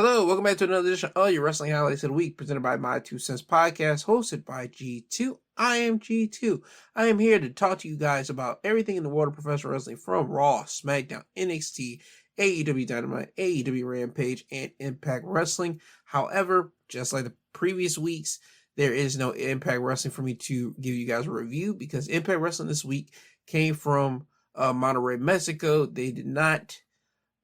Hello, welcome back to another edition of your Wrestling Highlights of the Week, presented by My Two Cents Podcast, hosted by G2. I am G2. I am here to talk to you guys about everything in the world of professional wrestling from Raw, Smackdown, NXT, AEW Dynamite, AEW Rampage, and Impact Wrestling. However, just like the previous weeks, there is no Impact Wrestling for me to give you guys a review because Impact Wrestling this week came from Monterrey, Mexico. They did not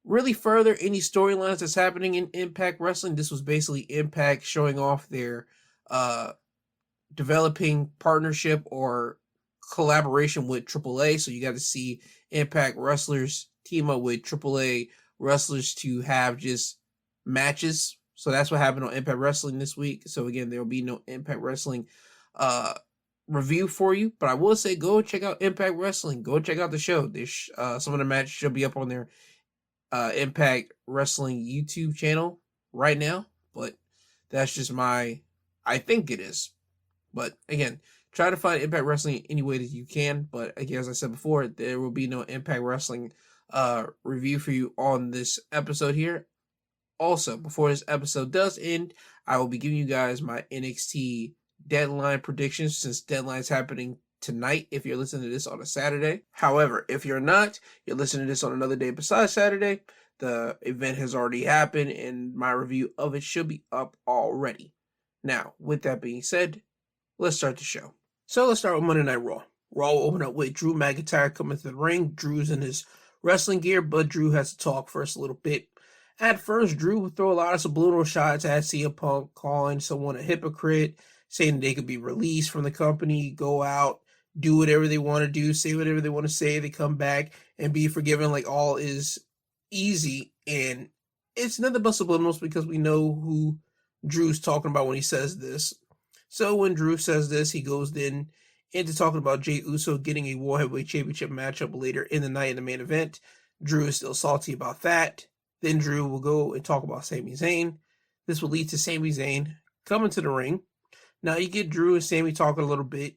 really further any storylines that's happening in Impact Wrestling. This was basically Impact showing off their developing partnership or collaboration with AAA. So you got to see Impact wrestlers team up with AAA wrestlers to have just matches. So that's what happened on Impact Wrestling this week. So again, there will be no Impact Wrestling review for you, but I will say go check out Impact Wrestling. Go check out the show. There's some of the matches should be up on their Impact Wrestling YouTube channel right now, but that's just I think it is. But again, try to find Impact Wrestling any way that you can. But again, as I said before, there will be no Impact Wrestling review for you on this episode here. Also, before this episode does end, I will be giving you guys my NXT Deadline predictions, since Deadline's happening tonight if you're listening to this on a Saturday. However, if you're not, you're listening to this on another day besides Saturday, the event has already happened and my review of it should be up already. Now, with that being said, let's start the show. So let's start with Monday Night Raw. Raw will open up with Drew McIntyre coming to the ring. Drew's in his wrestling gear, but Drew has to talk first a little bit. At first, Drew would throw a lot of subliminal shots at CM Punk, calling someone a hypocrite, saying they could be released from the company, go out, do whatever they want to do, say whatever they want to say, they come back and be forgiven like all is easy. And it's nothing but subliminals because we know who Drew's talking about when he says this. So when Drew says this, he goes then into talking about Jey Uso getting a World Heavyweight Championship matchup later in the night in the main event. Drew is still salty about that. Then Drew will go and talk about Sami Zayn. This will lead to Sami Zayn coming to the ring. Now you get Drew and Sami talking a little bit.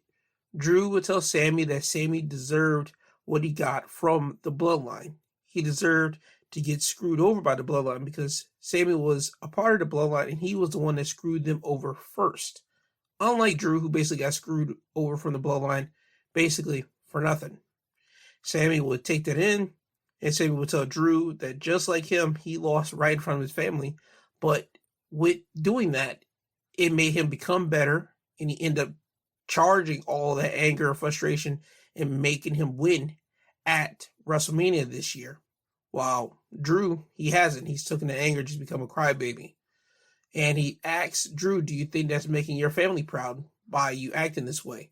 Drew would tell Sami that Sami deserved what he got from the Bloodline. He deserved to get screwed over by the Bloodline because Sami was a part of the Bloodline and he was the one that screwed them over first. Unlike Drew, who basically got screwed over from the Bloodline basically for nothing. Sami would take that in and Sami would tell Drew that just like him, he lost right in front of his family. But with doing that, it made him become better and he ended up charging all that anger and frustration and making him win at WrestleMania this year. While Drew, he hasn't. He's taken the anger, just become a crybaby. And he asks Drew, do you think that's making your family proud by you acting this way?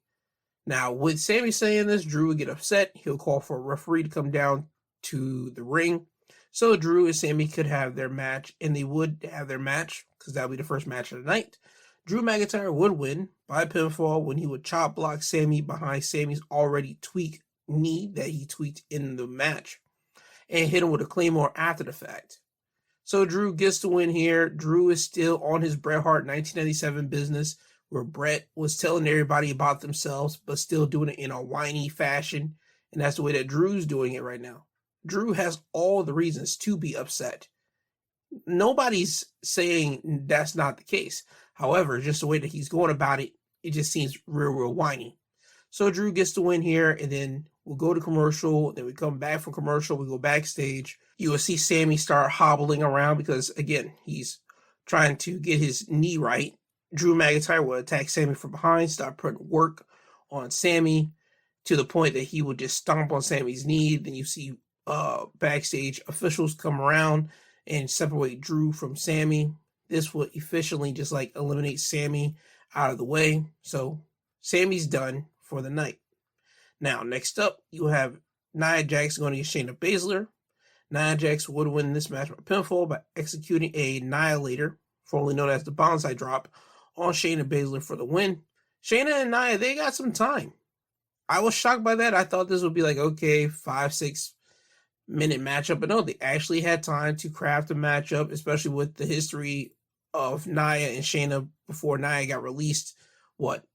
Now, with Sami saying this, Drew would get upset. He'll call for a referee to come down to the ring so Drew and Sami could have their match, and they would have their match because that would be the first match of the night. Drew McIntyre would win by pinfall when he would chop block Sami behind Sami's already tweaked knee that he tweaked in the match and hit him with a Claymore after the fact. So Drew gets the win here. Drew is still on his Bret Hart 1997 business where Bret was telling everybody about themselves but still doing it in a whiny fashion, and that's the way that Drew's doing it right now. Drew has all the reasons to be upset. Nobody's saying that's not the case. However, just the way that he's going about it, it just seems real whiny. So Drew gets the win here, and then we'll go to commercial. Then we come back from commercial. We go backstage. You will see Sami start hobbling around because, again, he's trying to get his knee right. Drew McIntyre will attack Sami from behind, start putting work on Sami to the point that he would just stomp on Sami's knee. Then you see backstage officials come around and separate Drew from Sami. This would efficiently just like eliminate Sami out of the way. So Sami's done for the night. Now, next up, you have Nia Jax going against Shayna Baszler. Nia Jax would win this match by pinfall by executing a Annihilator, formerly known as the Bonsai Drop, on Shayna Baszler for the win. Shayna and Nia, they got some time. I was shocked by that. I thought this would be like, okay, 5-6 minute matchup, but no, they actually had time to craft a matchup, especially with the history of Nia and Shayna before Nia got released,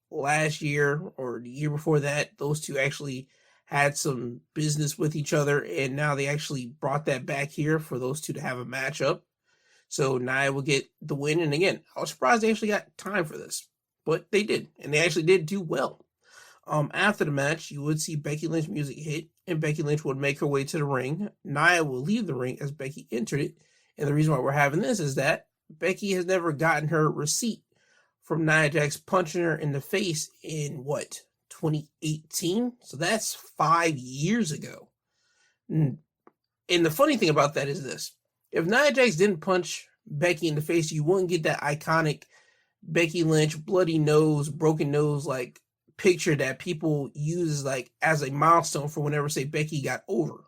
last year or the year before that. Those two actually had some business with each other, and now they actually brought that back here for those two to have a matchup. So Nia will get the win. And again, I was surprised they actually got time for this, but they did, and they actually did do well. After the match, you would see Becky Lynch music hit, and Becky Lynch would make her way to the ring. Nia will leave the ring as Becky entered it, and the reason why we're having this is that Becky has never gotten her receipt from Nia Jax punching her in the face in 2018? So that's 5 years ago. And the funny thing about that is this. If Nia Jax didn't punch Becky in the face, you wouldn't get that iconic Becky Lynch bloody nose, broken nose, like picture that people use like as a milestone for whenever, say, Becky got over.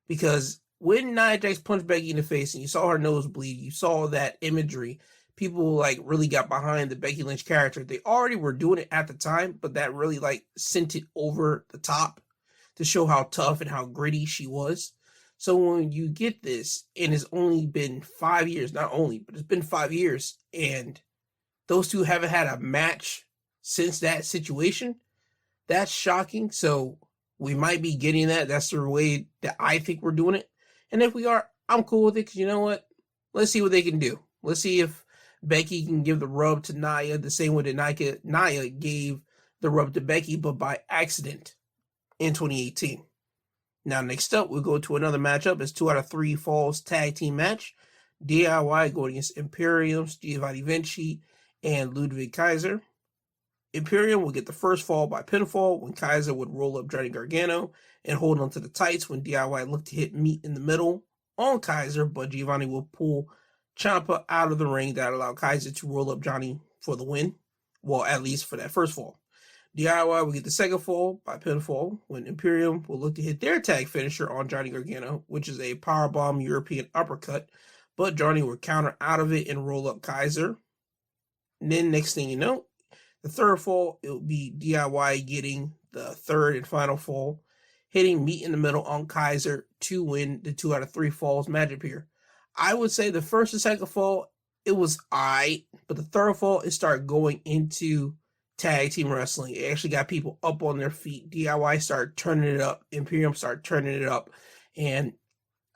Because when Nia Jax punched Becky in the face and you saw her nose bleed, you saw that imagery, people like really got behind the Becky Lynch character. They already were doing it at the time, but that really like sent it over the top to show how tough and how gritty she was. So when you get this, and it's only been 5 years, not only, but it's been 5 years, and those two haven't had a match since that situation, that's shocking. So we might be getting that. That's the way that I think we're doing it. And if we are, I'm cool with it, because you know what? Let's see what they can do. Let's see if Becky can give the rub to Nia the same way that Nia gave the rub to Becky, but by accident in 2018. Now, next up, we'll go to another matchup. It's 2 out of 3 falls tag team match. DIY going against Imperium's Giovanni Vinci and Ludwig Kaiser. Imperium will get the first fall by pinfall when Kaiser would roll up Johnny Gargano and hold on to the tights when DIY looked to hit meat in the middle on Kaiser, but Giovanni will pull Ciampa out of the ring that allowed Kaiser to roll up Johnny for the win. Well, at least for that first fall. DIY will get the second fall by pinfall when Imperium will look to hit their tag finisher on Johnny Gargano, which is a powerbomb European uppercut, but Johnny will counter out of it and roll up Kaiser. And then next thing you know, the third fall, it will be DIY getting the third and final fall, hitting meat in the middle on Kaiser to win the 2 out of 3 falls matchup here. I would say the first and second fall, it was aight, but the third fall, it started going into tag team wrestling. It actually got people up on their feet. DIY started turning it up. Imperium started turning it up. And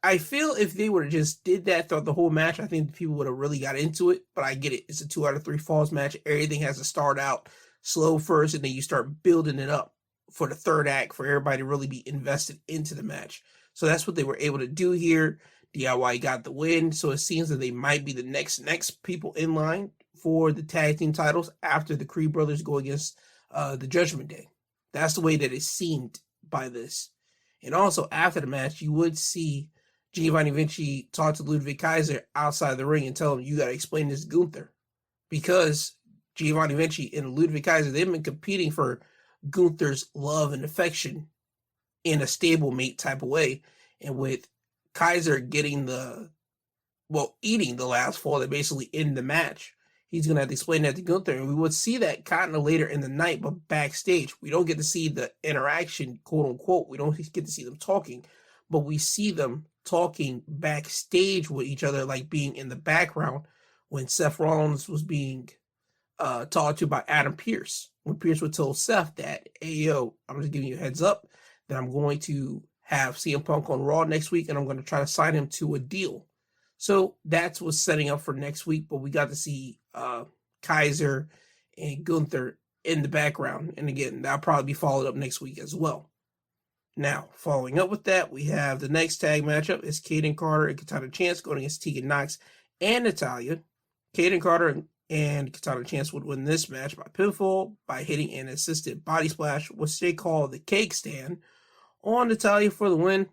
I feel if they would have just did that throughout the whole match, I think people would have really got into it. But I get it. It's a 2 out of 3 falls match. Everything has to start out slow first, and then you start building it up for the third act for everybody to really be invested into the match. So that's what they were able to do here. DIY got the win, so it seems that they might be the next people in line for the tag team titles after the Creed brothers go against the Judgment Day. That's the way that it seemed by this. And also after the match, you would see Giovanni Vinci talk to Ludwig Kaiser outside the ring and tell him, you got to explain this to Gunther. Because Giovanni Vinci and Ludwig Kaiser, they've been competing for Gunther's love and affection in a stablemate type of way. And with Kaiser getting eating the last fall that basically ended the match, he's going to have to explain that to Gunther. And we would see that kind of later in the night, but backstage. We don't get to see the interaction, quote unquote. We don't get to see them talking, but we see them talking backstage with each other, like being in the background when Seth Rollins was being talked to by Adam Pearce. When Pearce would tell Seth that, hey, yo, I'm just giving you a heads up that I'm going to have CM Punk on Raw next week, and I'm going to try to sign him to a deal. So that's what's setting up for next week, but we got to see Kaiser and Gunther in the background. And again, that'll probably be followed up next week as well. Now, following up with that, we have the next tag matchup is Kaden Carter and Katana Chance going against Tegan Nox and Natalya. Kaden Carter and Katana Chance would win this match by pinfall by hitting an assisted body splash, which they call the cake stand, on Natalya for the win.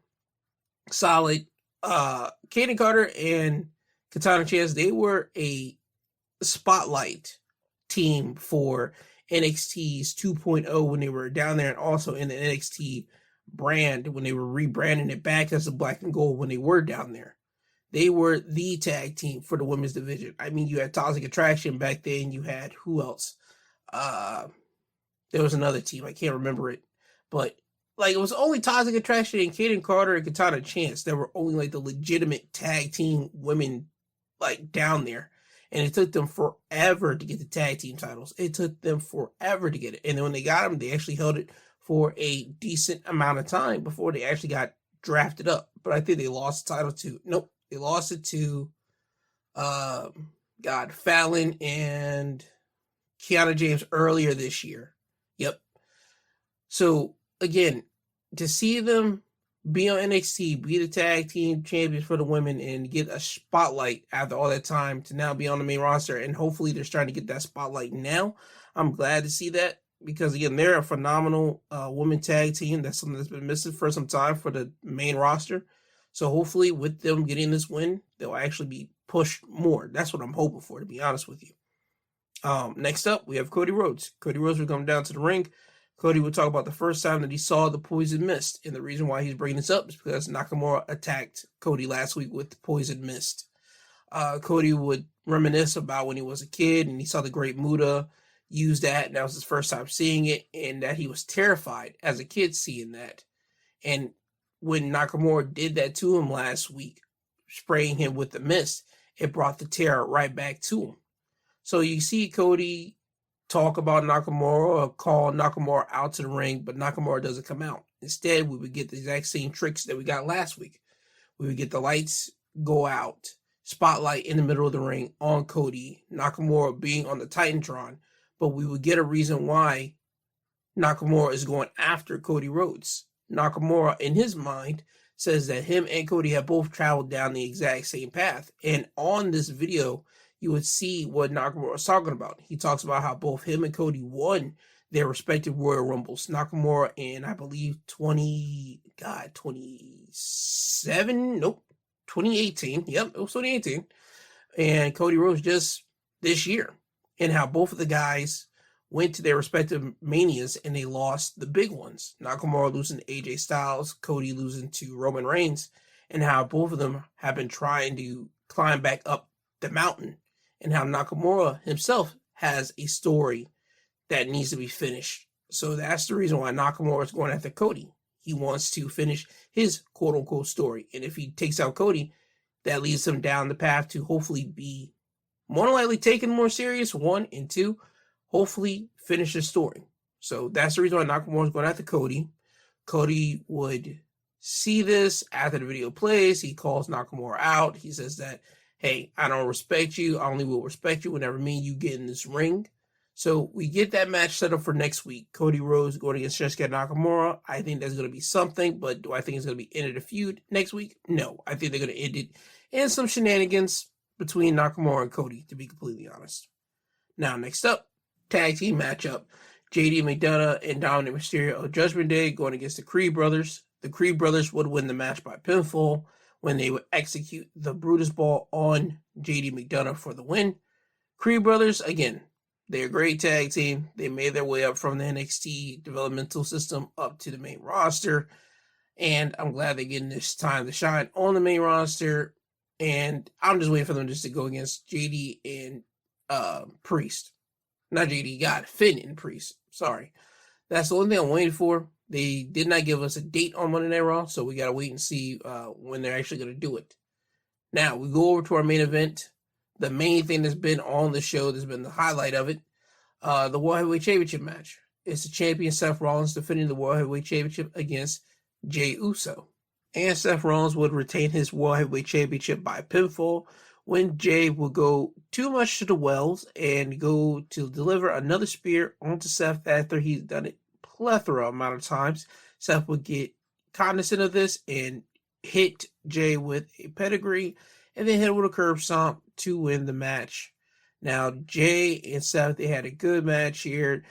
Solid. Kaden Carter and Katana Chance, they were a spotlight team for NXT's 2.0 when they were down there, and also in the NXT brand when they were rebranding it back as the black and gold when they were down there. They were the tag team for the women's division. I mean, you had Toxic Attraction back then. You had who else? There was another team. I can't remember it. But like, it was only Toxic Attraction and Kaden Carter and Katana Chance that were only like the legitimate tag team women like down there. And it took them forever to get the tag team titles. It took them forever to get it. And then when they got them, they actually held it for a decent amount of time before they actually got drafted up. But I think they lost the title to, nope, they lost it to Fallon and Kiana James earlier this year. Yep. So again, to see them be on NXT, be the tag team champions for the women, and get a spotlight after all that time to now be on the main roster, and hopefully they're starting to get that spotlight now. I'm glad to see that because again, they're a phenomenal women tag team. That's something that's been missing for some time for the main roster. So hopefully with them getting this win, they'll actually be pushed more. That's what I'm hoping for, to be honest with you. Next up, we have Cody Rhodes. Cody Rhodes will come down to the ring. Cody will talk about the first time that he saw the poison mist. And the reason why he's bringing this up is because Nakamura attacked Cody last week with the poison mist. Cody would reminisce about when he was a kid and he saw the Great Muta use that. And that was his first time seeing it. And that he was terrified as a kid seeing that. And when Nakamura did that to him last week, spraying him with the mist, it brought the terror right back to him. So you see Cody talk about Nakamura or call Nakamura out to the ring, but Nakamura doesn't come out. Instead, we would get the exact same tricks that we got last week. We would get the lights go out, spotlight in the middle of the ring on Cody, Nakamura being on the Titantron, but we would get a reason why Nakamura is going after Cody Rhodes. Nakamura, in his mind, says that him and Cody have both traveled down the exact same path. And on this video, you would see what Nakamura is talking about. He talks about how both him and Cody won their respective Royal Rumbles. Nakamura in, I believe, 2018. Yep, it was 2018. And Cody Rhodes just this year. And how both of the guys went to their respective manias and they lost the big ones. Nakamura losing to AJ Styles, Cody losing to Roman Reigns, and how both of them have been trying to climb back up the mountain, and how Nakamura himself has a story that needs to be finished. So that's the reason why Nakamura is going after Cody. He wants to finish his quote-unquote story. And if he takes out Cody, that leads him down the path to hopefully be more than likely taken more serious, one, and two, hopefully finish the story. So that's the reason why Nakamura is going after Cody. Cody would see this after the video plays. He calls Nakamura out. He says that, hey, I don't respect you. I only will respect you whenever me and you get in this ring. So we get that match set up for next week. Cody Rhodes going against Shinsuke Nakamura. I think that's going to be something, but do I think it's going to be end of the feud next week? No. I think they're going to end it in some shenanigans between Nakamura and Cody, to be completely honest. Now, next up, tag team matchup. JD McDonough and Dominic Mysterio of Judgment Day going against the Creed Brothers. The Creed Brothers would win the match by pinfall when they would execute the Brutus Ball on JD McDonough for the win. Creed Brothers, again, they're a great tag team. They made their way up from the NXT developmental system up to the main roster. And I'm glad they're getting this time to shine on the main roster. And I'm just waiting for them just to go against JD and Priest. Not JD, Finn and Priest. Sorry. That's the only thing I'm waiting for. They did not give us a date on Monday Night Raw, so we got to wait and see when they're actually going to do it. Now, we go over to our main event. The main thing that's been on the show, that's been the highlight of it, the World Heavyweight Championship match. It's the champion Seth Rollins defending the World Heavyweight Championship against Jey Uso. And Seth Rollins would retain his World Heavyweight Championship by pinfall when Jey will go too much to the wells and go to deliver another spear onto Seth after he's done it plethora amount of times. Seth would get cognizant of this and hit Jey with a pedigree and then hit him with a curb stomp to win the match. Now, Jey and Seth, they had a good match here.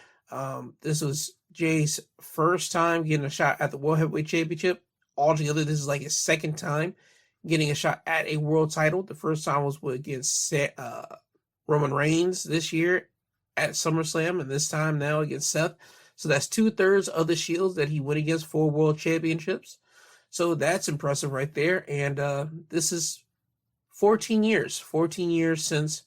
This was Jey's first time getting a shot at the World Heavyweight Championship. Altogether, this is like his second time getting a shot at a world title. The first time was against Roman Reigns this year at SummerSlam, and this time now against Seth. So that's 2/3 of the Shields that he went against for world championships. So that's impressive right there. And this is 14 years. 14 years since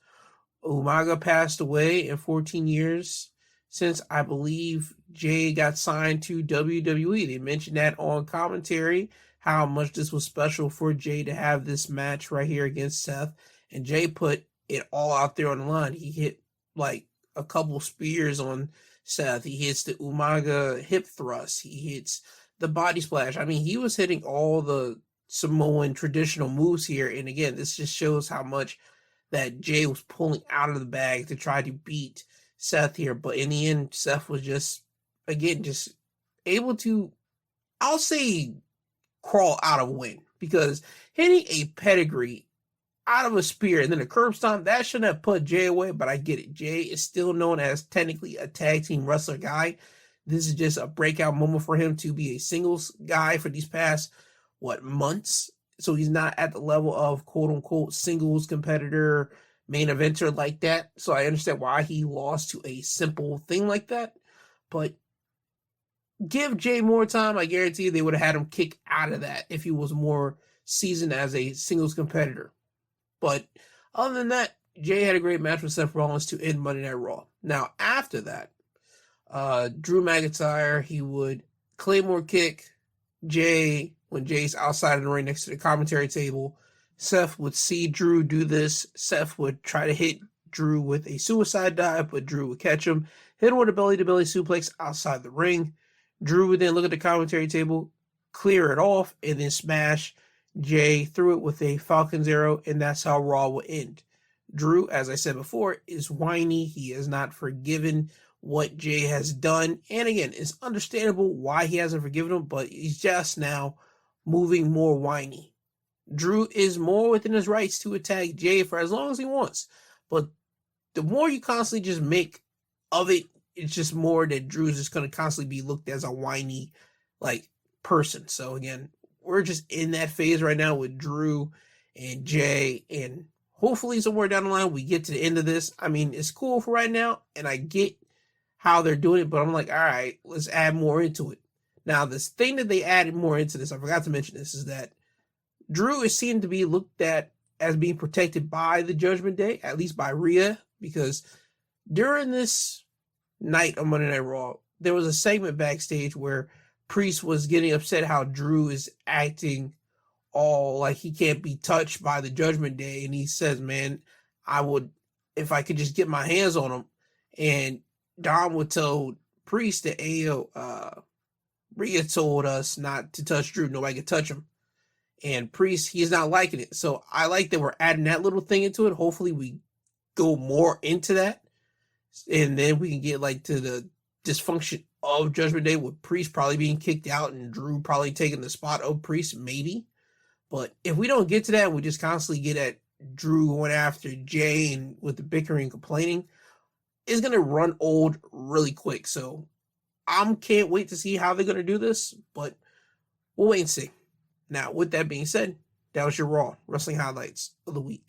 Umaga passed away, and 14 years since I believe Jey got signed to WWE. They mentioned that on commentary, how much this was special for Jey to have this match right here against Seth. And Jey put it all out there on the line. He hit like a couple spears on Seth. He hits the Umaga hip thrust. He hits the body splash. I mean, he was hitting all the Samoan traditional moves here. And again, this just shows how much that Jay was pulling out of the bag to try to beat Seth here. But in the end, Seth was just able to, I'll say, crawl out of a win, because hitting a pedigree out of a spear and then a curb stomp, that shouldn't have put Jay away, but I get it. Jay is still known as technically a tag team wrestler guy. This is just a breakout moment for him to be a singles guy for these past, months. So he's not at the level of quote unquote singles competitor, main eventer like that. So I understand why he lost to a simple thing like that. But give Jay more time, I guarantee you they would have had him kick out of that if he was more seasoned as a singles competitor. But other than that, Jay had a great match with Seth Rollins to end Monday Night Raw. Now, after that, Drew McIntyre, he would Claymore kick Jay when Jay's outside of the ring next to the commentary table. Seth would see Drew do this. Seth would try to hit Drew with a suicide dive, but Drew would catch him, hit him with a belly-to-belly suplex outside the ring. Drew would then look at the commentary table, clear it off, and then smash Jay through it with a Falcon's Arrow, and that's how Raw will end. Drew, as I said before, is whiny. He has not forgiven what Jay has done. And again, it's understandable why he hasn't forgiven him, but he's just now moving more whiny. Drew is more within his rights to attack Jay for as long as he wants. But the more you constantly just make of it, it's just more that Drew's just going to constantly be looked as a whiny, person. So again, we're just in that phase right now with Drew and Jay, and hopefully somewhere down the line we get to the end of this. I mean, it's cool for right now, and I get how they're doing it, but I'm like, all right, let's add more into it. Now, this thing that they added more into this, I forgot to mention this, is that Drew is seen to be looked at as being protected by the Judgment Day, at least by Rhea, because during this night on Monday Night Raw, there was a segment backstage where Priest was getting upset how Drew is acting all like he can't be touched by the Judgment Day, and he says, man, I would, if I could just get my hands on him. And Dom would tell Priest that, Rhea told us not to touch Drew, nobody could touch him. And Priest, he's not liking it. So I like that we're adding that little thing into it. Hopefully we go more into that, and then we can get to the dysfunction of Judgment Day, with Priest probably being kicked out and Drew probably taking the spot of Priest, maybe. But if we don't get to that, we just constantly get at Drew going after Jay and with the bickering and complaining, it's going to run old really quick. So I can't wait to see how they're going to do this, but we'll wait and see. Now, with that being said, that was your Raw Wrestling Highlights of the week.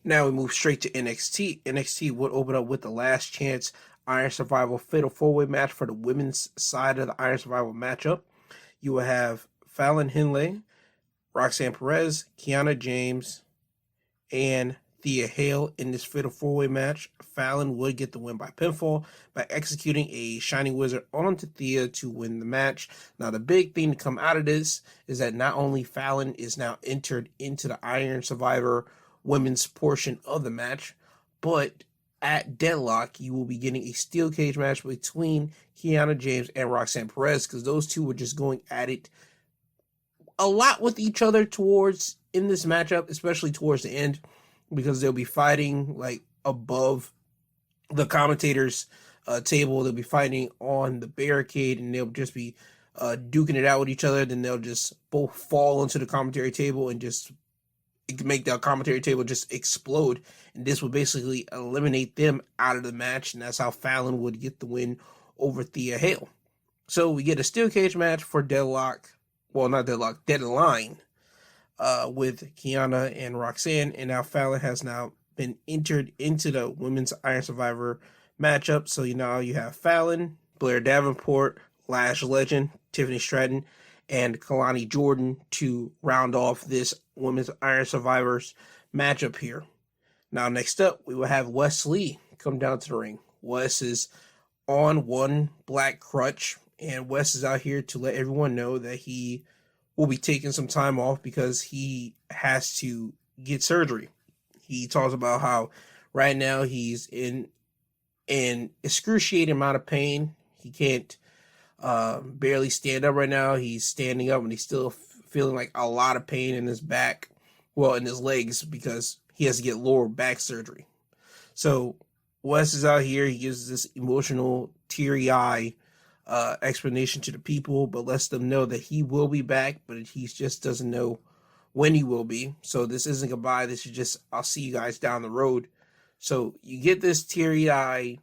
Now we move straight to NXT. NXT would open up with the Last Chance Iron Survival Fatal 4-Way match for the women's side of the Iron Survival matchup. You will have Fallon Henley, Roxanne Perez, Kiana James, and Thea Hale in this Fatal 4-Way match. Fallon would get the win by pinfall by executing a Shining Wizard onto Thea to win the match. Now, the big thing to come out of this is that not only Fallon is now entered into the Iron Survivor women's portion of the match, but at Deadlock, you will be getting a steel cage match between Kiana James and Roxanne Perez, because those two were just going at it a lot with each other towards in this matchup, especially towards the end, because they'll be fighting above the commentators' table. They'll be fighting on the barricade, and they'll just be duking it out with each other. Then they'll just both fall into the commentary table and just make the commentary table just explode. And this would basically eliminate them out of the match, and that's how Fallon would get the win over Thea Hale. So we get a steel cage match for Deadlock. Well, not Deadlock, Deadline, with Kiana and Roxanne, and now Fallon has now been entered into the Women's Iron Survivor matchup. So you have Fallon, Blair Davenport, Lash Legend, Tiffany Stratton, and Kalani Jordan to round off this Women's Iron Survivors matchup here. Now, next up, we will have Wes Lee come down to the ring. Wes is on one black crutch, and Wes is out here to let everyone know that he will be taking some time off because he has to get surgery. He talks about how right now he's in an excruciating amount of pain. He can't barely stand up right now. He's standing up and he's still feeling a lot of pain in his back, in his legs, because he has to get lower back surgery. So Wes is out here. He gives this emotional, teary-eye explanation to the people, but lets them know that he will be back, but he just doesn't know when he will be. So this isn't goodbye. This is just, I'll see you guys down the road. So you get this teary-eye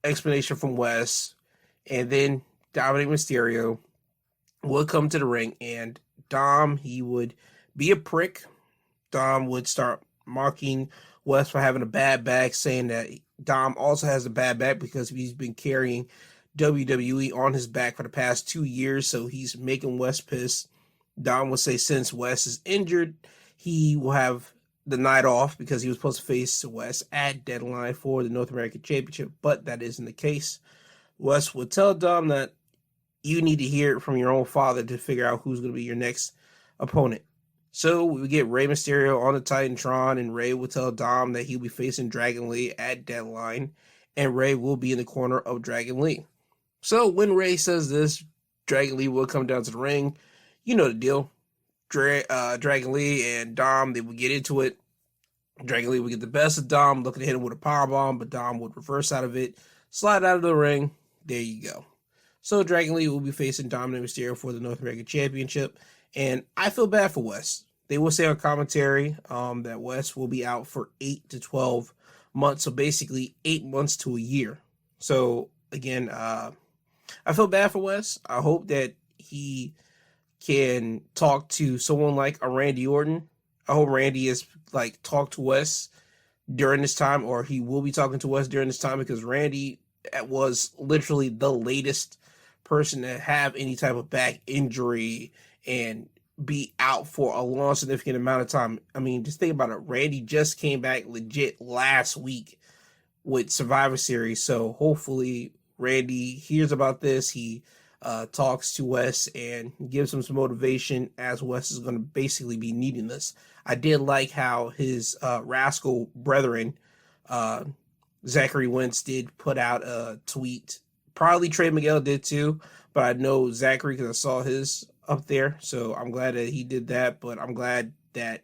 explanation from Wes, and then Dominic Mysterio would come to the ring, and Dom, he would be a prick. Dom would start mocking Wes for having a bad back, saying that Dom also has a bad back because he's been carrying WWE on his back for the past 2 years, so he's making Wes pissed. Dom would say since Wes is injured, he will have the night off because he was supposed to face Wes at Deadline for the North American Championship, but that isn't the case. Wes would tell Dom that you need to hear it from your own father to figure out who's going to be your next opponent. So we would get Rey Mysterio on the Titantron, and Rey will tell Dom that he'll be facing Dragon Lee at Deadline, and Rey will be in the corner of Dragon Lee. So when Rey says this, Dragon Lee will come down to the ring. You know the deal. Dragon Lee and Dom, they would get into it. Dragon Lee would get the best of Dom, looking to hit him with a powerbomb, but Dom would reverse out of it, slide out of the ring. There you go. So Dragon Lee will be facing Dominic Mysterio for the North American Championship. And I feel bad for Wes. They will say on commentary that Wes will be out for 8 to 12 months. So basically 8 months to a year. So again, I feel bad for Wes. I hope that he can talk to someone like a Randy Orton. I hope Randy is talk to Wes during this time, or he will be talking to Wes during this time, because Randy was literally the latest person to have any type of back injury and be out for a long, significant amount of time. I mean, just think about it. Randy just came back legit last week with Survivor Series. So hopefully Randy hears about this. He talks to Wes and gives him some motivation, as Wes is going to basically be needing this. I did like how his rascal brethren, Zachary Wentz, did put out a tweet. Probably Trey Miguel did too, but I know Zachary because I saw his up there. So I'm glad that he did that, but I'm glad that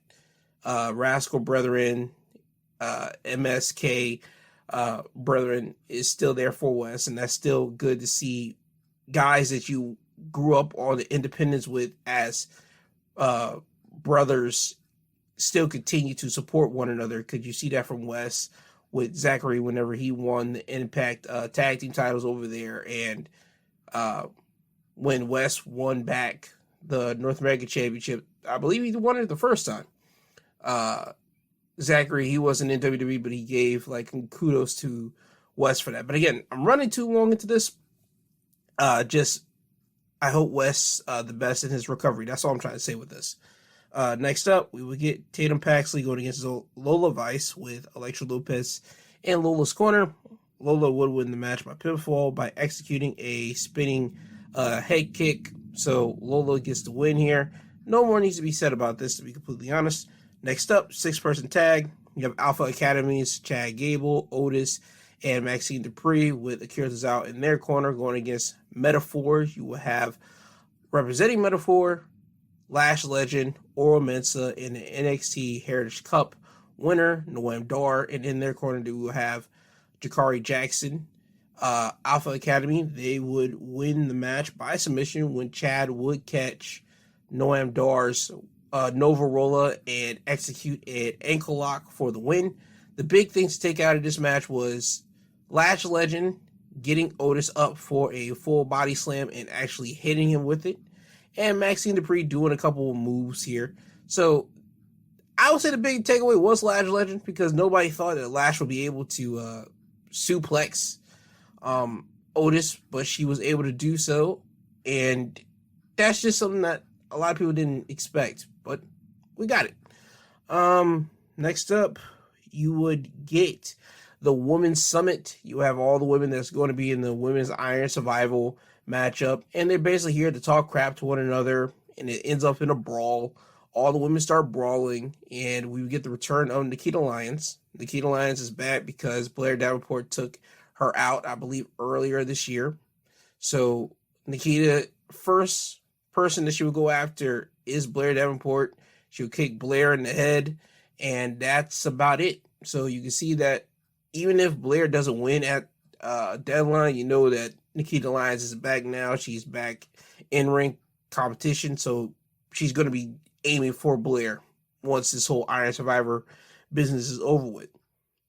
Rascal Brethren, MSK Brethren is still there for Wes, and that's still good to see guys that you grew up on the independence with as brothers still continue to support one another. Could you see that from Wes with Zachary whenever he won the Impact tag team titles over there, and when Wes won back the North American Championship, I believe he won it the first time. Zachary, he wasn't in WWE, but he gave kudos to Wes for that. But again, I'm running too long into this. I hope Wes the best in his recovery. That's all I'm trying to say with this. Next up, we would get Tatum Paxley going against Lola Vice with Elektra Lopez in Lola's corner. Lola would win the match by pinfall by executing a spinning head kick. So Lola gets the win here. No more needs to be said about this, to be completely honest. Next up, 6-person tag. You have Alpha Academy's Chad Gable, Otis, and Maxine Dupree with Akira Tozawa in their corner going against Metaphor. You will have representing Metaphor, Lash Legend, Oro Mensah, in the NXT Heritage Cup winner, Noam Dar, and in their corner we will have Jakari Jackson. Alpha Academy, they would win the match by submission when Chad would catch Noam Dar's Nova Rolla and execute an ankle lock for the win. The big thing to take out of this match was Lash Legend getting Otis up for a full body slam and actually hitting him with it, and Maxine Dupree doing a couple of moves here. So I would say the big takeaway was Lash Legend, because nobody thought that Lash would be able to suplex Otis, but she was able to do so, and that's just something that a lot of people didn't expect, but we got it. Next up, you would get the Women's Summit. You have all the women that's going to be in the Women's Iron Survival matchup, and they're basically here to talk crap to one another, and it ends up in a brawl. All the women start brawling, and we get the return of Nikita Lyons. Nikita Lyons is back because Blair Davenport took her out, I believe, earlier this year. So Nikita, first person that she would go after is Blair Davenport. She would kick Blair in the head, And that's about it. So you can see that even if Blair doesn't win at Deadline, you know that Nikita Lyons is back now. She's back in ring competition, so she's going to be aiming for Blair once this whole Iron Survivor business is over with.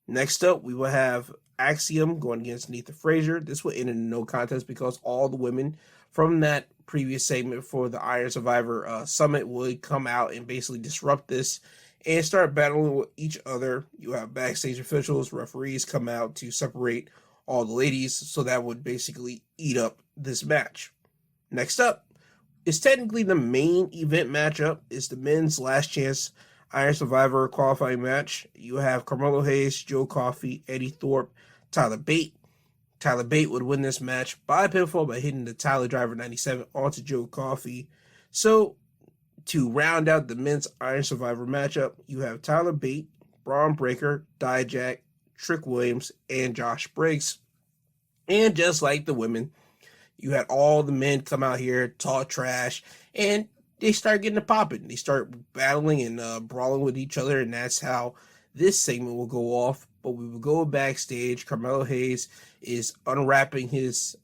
Next up, we will have Axiom going against Nathan Frazier. This will end in a no contest because all the women from that previous segment for the Iron Survivor Summit would come out and basically disrupt this and start battling with each other. You have backstage officials, referees come out to separate all the ladies, so that would basically eat up this match. Next up is technically the main event matchup. It's the men's last chance Iron Survivor qualifying match. You have Carmelo Hayes, Joe Coffey, Eddie Thorpe, Tyler Bate. Tyler Bate would win this match by pinfall by hitting the Tyler Driver 97 onto Joe Coffey. So, to round out the men's Iron Survivor matchup, you have Tyler Bate, Braun Breaker, Dijak, Trick Williams, and Josh Briggs. And just like the women, you had all the men come out here, talk trash, and they start getting it popping. They start battling and brawling with each other, and that's how this segment will go off. But we will go backstage. Carmelo Hayes is unwrapping his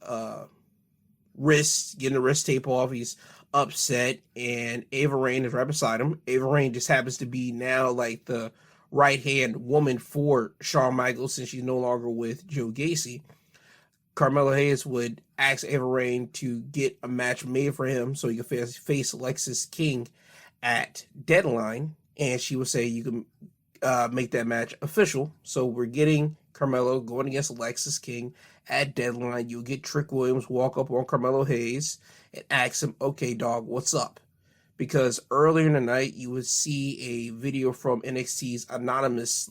wrist, getting the wrist tape off. He's upset, and Ava Raine is right beside him. Ava Raine just happens to be now like the right-hand woman for Shawn Michaels since she's no longer with Joe Gacy. Carmelo Hayes would ask Ava Raine to get a match made for him so he could face Lexis King at Deadline, and she would say you can make that match official. So we're getting Carmelo going against Lexis King at Deadline. You'll get Trick Williams walk up on Carmelo Hayes and ask him, okay, dog, what's up? Because earlier in the night, you would see a video from NXT's anonymous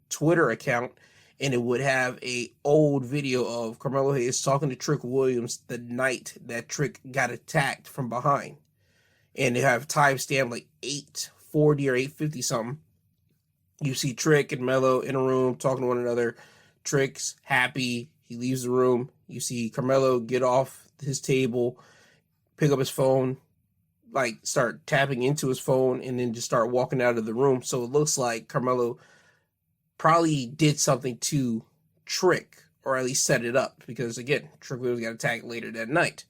Twitter account, and it would have a old video of Carmelo Hayes talking to Trick Williams the night that Trick got attacked from behind. And they have timestamp 8:40 or 8:50 something. You see Trick and Melo in a room talking to one another. Trick's happy. He leaves the room. You see Carmelo get off his table, pick up his phone, start tapping into his phone, and then just start walking out of the room. So it looks like Carmelo probably did something to Trick, or at least set it up, because again, Trick Williams got attacked later that night.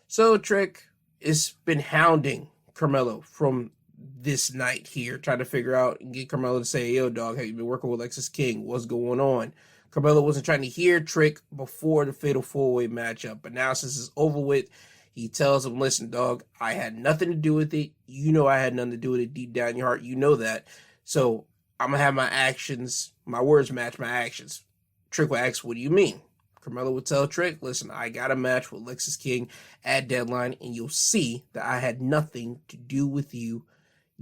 So Trick has been hounding Carmelo from this night here, trying to figure out and get Carmelo to say, yo, dog, have you been working with Lexis King? What's going on? Carmelo wasn't trying to hear Trick before the Fatal 4-Way matchup, but now since it's over with, he tells him, listen, dog, I had nothing to do with it. You know I had nothing to do with it deep down in your heart. You know that. So I'm going to have my actions, my words match my actions. Trick will ask, what do you mean? Carmelo would tell Trick, listen, I got a match with Lexis King at Deadline, and you'll see that I had nothing to do with you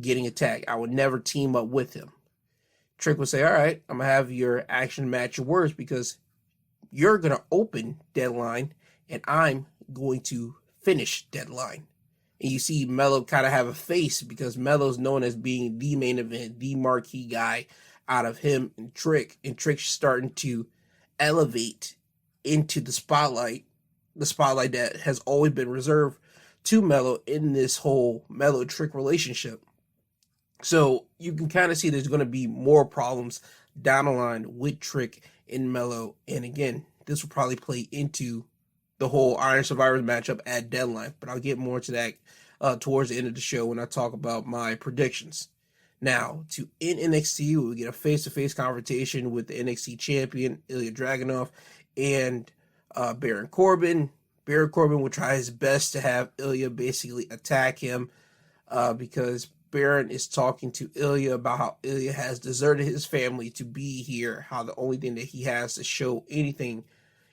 getting attacked. I would never team up with him. Trick would say, all right, I'm going to have your action match your words, because you're going to open Deadline, and I'm going to finish Deadline. And you see Melo kind of have a face, because Melo's known as being the main event, the marquee guy out of him and Trick's starting to elevate into the spotlight that has always been reserved to Melo in this whole Melo-Trick relationship. So you can kind of see there's going to be more problems down the line with Trick and Melo. And again, this will probably play into the whole Iron Survivor matchup at Deadline, but I'll get more to that towards the end of the show when I talk about my predictions. Now, to end NXT, we get a face-to-face confrontation with the NXT champion, Ilya Dragunov, and Baron Corbin. Baron Corbin will try his best to have Ilya basically attack him because Baron is talking to Ilya about how Ilya has deserted his family to be here, how the only thing that he has to show anything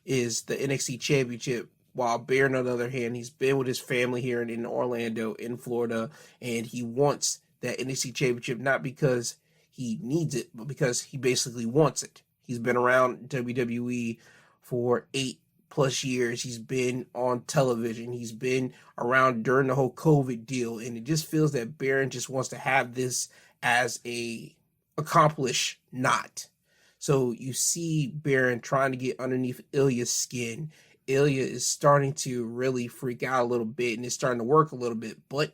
is the NXT Championship, while Baron, on the other hand, he's been with his family here in Orlando, in Florida, and he wants that NXT Championship not because he needs it, but because he basically wants it. He's been around WWE for 8+ years. He's been on television. He's been around during the whole COVID deal, and it just feels that Baron just wants to have this as a accomplish not. So you see Baron trying to get underneath Ilya's skin. Ilya is starting to really freak out a little bit, and it's starting to work a little bit, but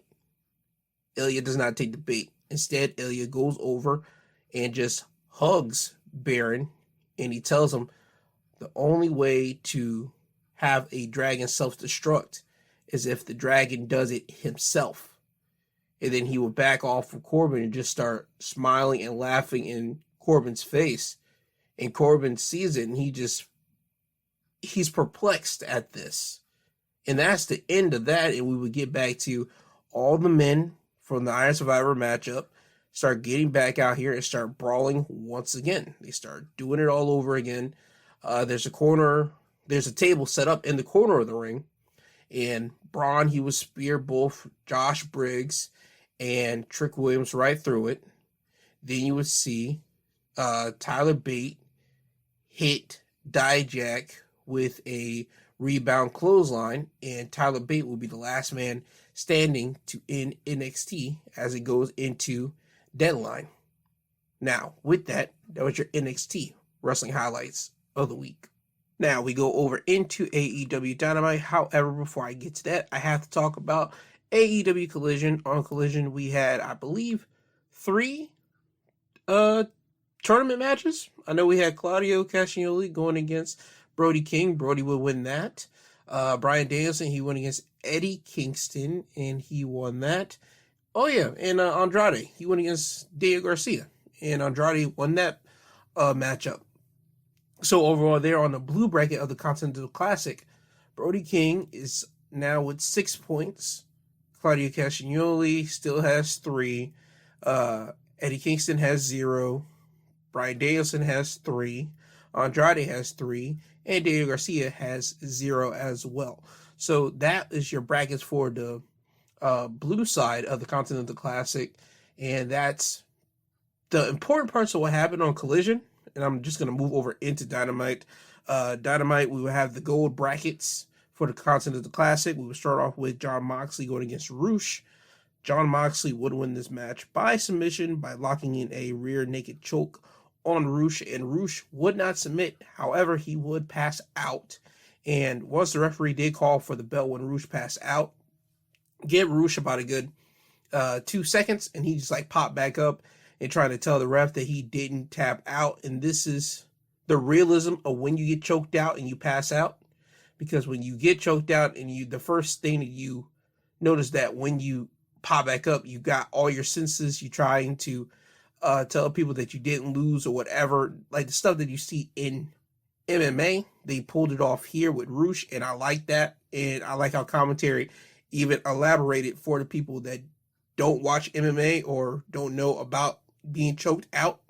Ilya does not take the bait. Instead, Ilya goes over and just hugs Baron, and he tells him the only way to have a dragon self-destruct is if the dragon does it himself. And then he would back off from Corbin and just start smiling and laughing in Corbin's face. And Corbin sees it, and he's perplexed at this. And that's the end of that, and we would get back to all the men from the Iron Survivor matchup start getting back out here and start brawling once again. They start doing it all over again. There's a table set up in the corner of the ring, and Braun, he would spear both Josh Briggs and Trick Williams right through it. Then you would see Tyler Bate hit Dijak with a rebound clothesline, and Tyler Bate will be the last man standing to end NXT as it goes into Deadline. Now, with that was your NXT wrestling highlights of the week. Now we go over into AEW Dynamite. However, before I get to that, I have to talk about AEW Collision. On Collision, we had, I believe, 3 tournament matches. I know we had Claudio Castagnoli going against Brody King. Brody would win that. Bryan Danielson, he went against Eddie Kingston, and he won that. Oh, yeah, and Andrade, he went against Diego Garcia, and Andrade won that matchup. So overall, there on the blue bracket of the Continental Classic, Brody King is now with 6 points. Claudio Castagnoli still has 3. Eddie Kingston has 0. Bryan Danielson has 3. Andrade has 3. And Diego Garcia has 0 as well. So that is your brackets for the blue side of the Continental Classic. And that's the important parts of what happened on Collision. And I'm just going to move over into Dynamite. Dynamite, we will have the gold brackets for the Continental Classic. We will start off with Jon Moxley going against Rush. Jon Moxley would win this match by submission by locking in a rear naked choke on Rush, and Rush would not submit. However, he would pass out. And once the referee did call for the bell when Rush passed out, give Rush about a good 2 seconds, and he just like popped back up and trying to tell the ref that he didn't tap out. And this is the realism of when you get choked out and you pass out. Because when you get choked out and the first thing that you notice that when you pop back up, you got all your senses, you trying to tell people that you didn't lose or whatever. Like the stuff that you see in MMA, they pulled it off here with Rush, and I like that. And I like how commentary even elaborated for the people that don't watch MMA or don't know about being choked out,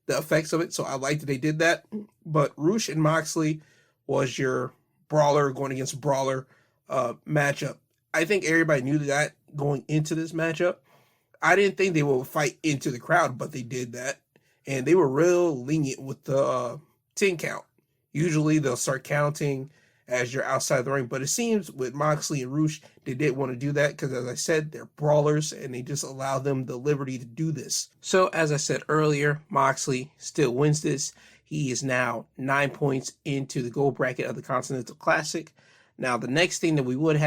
the effects of it. So I like that they did that. But Rush and Moxley was your brawler going against brawler matchup. I think everybody knew that going into this matchup. I didn't think they would fight into the crowd, but they did that. And they were real lenient with the 10 count. Usually they'll start counting as you're outside the ring. But it seems with Moxley and Rush, they didn't want to do that because, as I said, they're brawlers and they just allow them the liberty to do this. So, as I said earlier, Moxley still wins this. He is now 9 points into the gold bracket of the Continental Classic. Now, the next thing that we would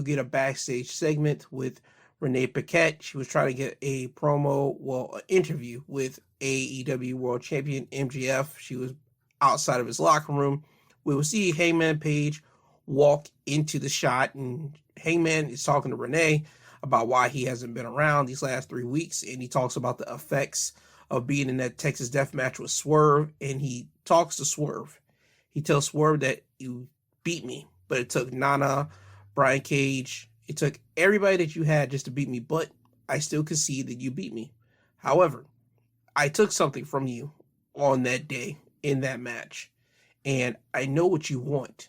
get a backstage segment with Renee Paquette. She was trying to get a an interview with AEW World Champion MJF. She was outside of his locker room. We will see Hangman Page walk into the shot, and Hangman is talking to Renee about why he hasn't been around these last 3 weeks, and he talks about the effects of being in that Texas Death Match with Swerve, and he talks to Swerve. He tells Swerve that you beat me, but it took Nana, Brian Cage, it took everybody that you had just to beat me, but I still concede that you beat me. However, I took something from you on that day in that match, and I know what you want.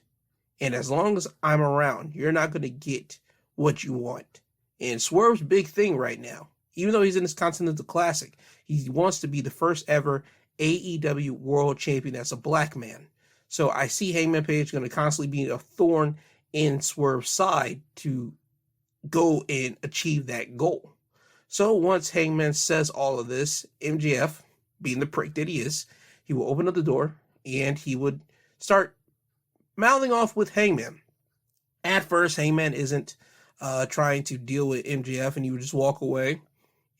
And as long as I'm around, you're not going to get what you want. And Swerve's big thing right now, even though he's in this Continental Classic, he wants to be the first ever AEW World Champion as a black man. So I see Hangman Page going to constantly be a thorn in Swerve's side to go and achieve that goal. So once Hangman says all of this, MJF, being the prick that he is, he will open up the door and he would start mouthing off with Hangman. At first, Hangman isn't trying to deal with MJF, and he would just walk away.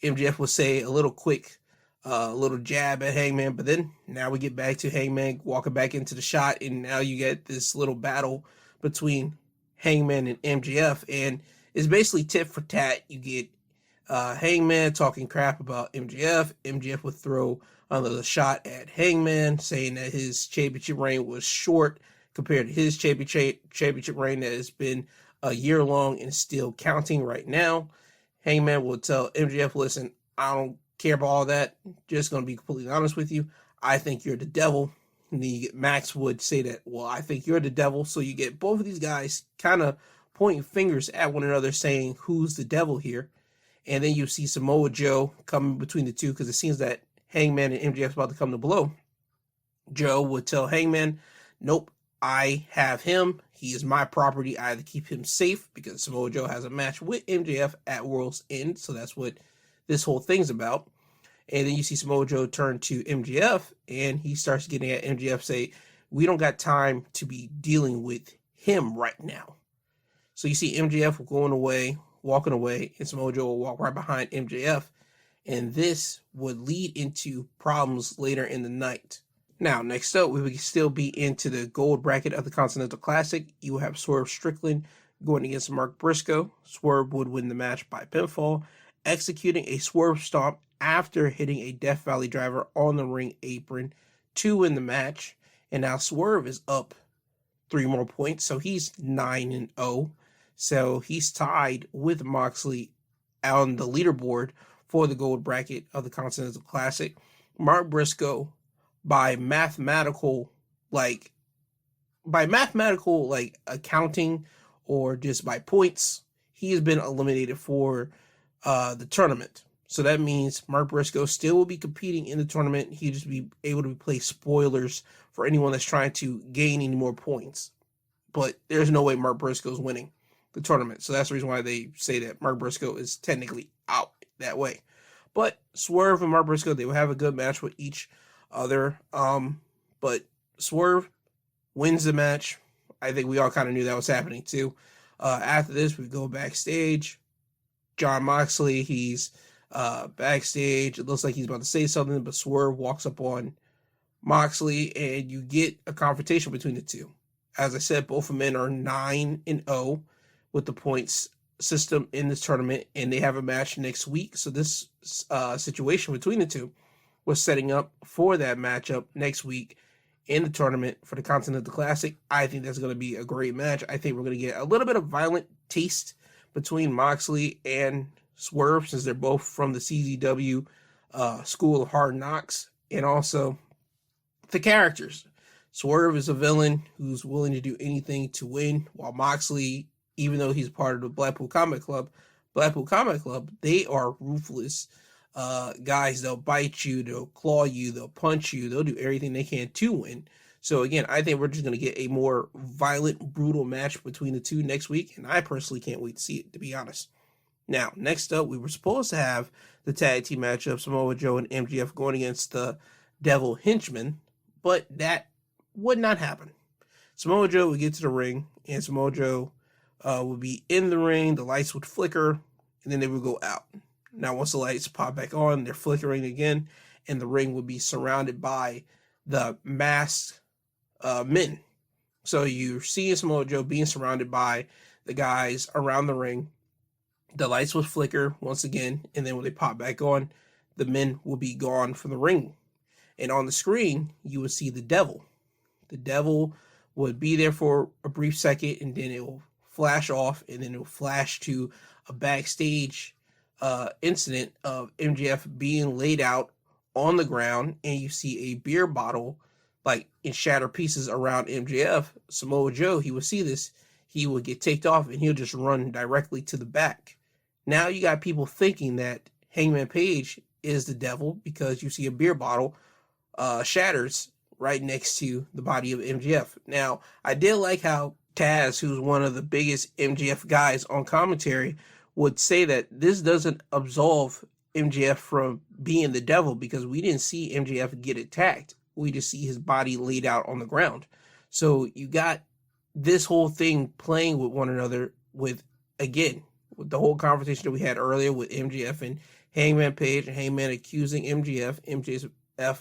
MJF would say a little quick a little jab at Hangman, but then now we get back to Hangman walking back into the shot, and now you get this little battle between Hangman and MJF, and it's basically tit for tat. You get Hangman talking crap about MJF. MJF would throw another shot at Hangman, saying that his championship reign was short compared to his championship reign that has been a year long and still counting right now. Hangman will tell MJF, listen, I don't care about all that. Just going to be completely honest with you. I think you're the devil. And then you get Max would say that, well, I think you're the devil. So you get both of these guys kind of pointing fingers at one another saying, who's the devil here? And then you see Samoa Joe coming between the two because it seems that Hangman and MJF about to come to blow. Joe would tell Hangman, nope, I have him. He is my property. I have to keep him safe because Samoa Joe has a match with MJF at World's End. So that's what this whole thing's about. And then you see Samoa Joe turn to MJF and he starts getting at MJF, say, we don't got time to be dealing with him right now. So you see MJF walking away, and Samoa Joe will walk right behind MJF. And this would lead into problems later in the night. Now, next up, we would still be into the gold bracket of the Continental Classic. You will have Swerve Strickland going against Mark Briscoe. Swerve would win the match by pinfall, executing a Swerve Stomp after hitting a Death Valley Driver on the ring apron to win the match. And now Swerve is up 3 more points, so he's 9-0. So he's tied with Moxley on the leaderboard for the gold bracket of the Continental Classic. Mark Briscoe, by mathematical accounting or just by points, he has been eliminated for the tournament. So that means Mark Briscoe still will be competing in the tournament. He'll just be able to play spoilers for anyone that's trying to gain any more points. But there's no way Mark Briscoe's winning the tournament. So that's the reason why they say that Mark Briscoe is technically out that way. But Swerve and Mark Briscoe, they will have a good match with each other. But Swerve wins the match. I think we all kind of knew that was happening too. After this, we go backstage. Jon Moxley, he's backstage. It looks like he's about to say something, but Swerve walks up on Moxley, and you get a confrontation between the two. As I said, both of men are 9-0 with the points system in this tournament, and they have a match next week. So this situation between the two was setting up for that matchup next week in the tournament for the Continental Classic. I think that's going to be a great match. I think we're going to get a little bit of violent taste between Moxley and Swerve, since they're both from the CZW School of Hard Knocks, and also the characters. Swerve is a villain who's willing to do anything to win, while Moxley, even though he's part of the Blackpool Combat Club, they are ruthless guys. They'll bite you, they'll claw you, they'll punch you, they'll do everything they can to win. So again, I think we're just going to get a more violent, brutal match between the two next week, and I personally can't wait to see it, to be honest. Now, next up, we were supposed to have the tag team matchup, Samoa Joe and MJF going against the Devil Henchmen, but that would not happen. Samoa Joe would get to the ring, and Samoa Joe would be in the ring, the lights would flicker, and then they would go out. Now, once the lights pop back on, they're flickering again, and the ring would be surrounded by the masked men. So you're seeing Samoa Joe being surrounded by the guys around the ring. The lights would flicker once again, and then when they pop back on, the men will be gone from the ring. And on the screen, you would see the devil. The devil would be there for a brief second, and then it will flash off, and then it will flash to a backstage incident of MJF being laid out on the ground, and you see a beer bottle like in shattered pieces around MJF. Samoa Joe, he would see this, he would get taken off, and he'll just run directly to the back. Now you got people thinking that Hangman Page is the devil because you see a beer bottle shatters right next to the body of MJF. Now, I did like how Taz, who's one of the biggest MJF guys on commentary, would say that this doesn't absolve MJF from being the devil because we didn't see MJF get attacked. We just see his body laid out on the ground. So you got this whole thing playing with one another with, again, with the whole conversation that we had earlier with MJF and Hangman Page and Hangman accusing MJF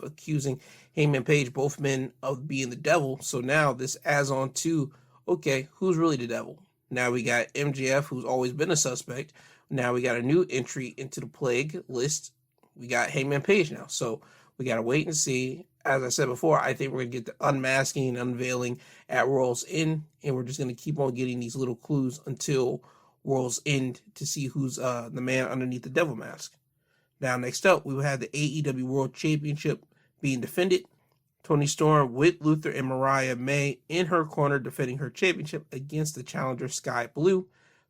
accusing Hangman Page, both men, of being the devil. So now this adds on to, okay, who's really the devil? Now we got MJF, who's always been a suspect. Now we got a new entry into the plague list. We got Hangman Page now. So we got to wait and see. As I said before, I think we're going to get the unmasking and unveiling at World's End, and we're just going to keep on getting these little clues until World's End to see who's the man underneath the devil mask. Now, next up, we will have the AEW World Championship being defended. Toni Storm with Luther and Mariah May in her corner defending her championship against the challenger Sky Blue.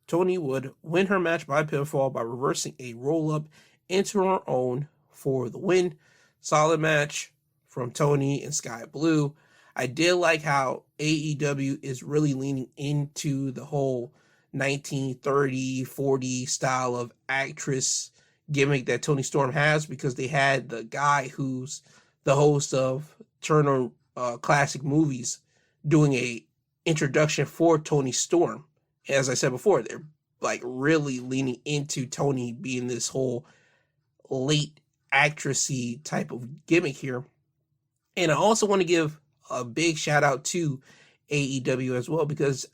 Toni would win her match by pinfall by reversing a roll-up into her own for the win. Solid match from Toni and Sky Blue. I did like how AEW is really leaning into the whole 1930, 40 style of actress gimmick that Toni Storm has, because they had the guy who's the host of Turner Classic Movies doing a introduction for Toni Storm. As I said before, they're like really leaning into Toni being this whole late actressy type of gimmick here. And I also want to give a big shout out to AEW as well, because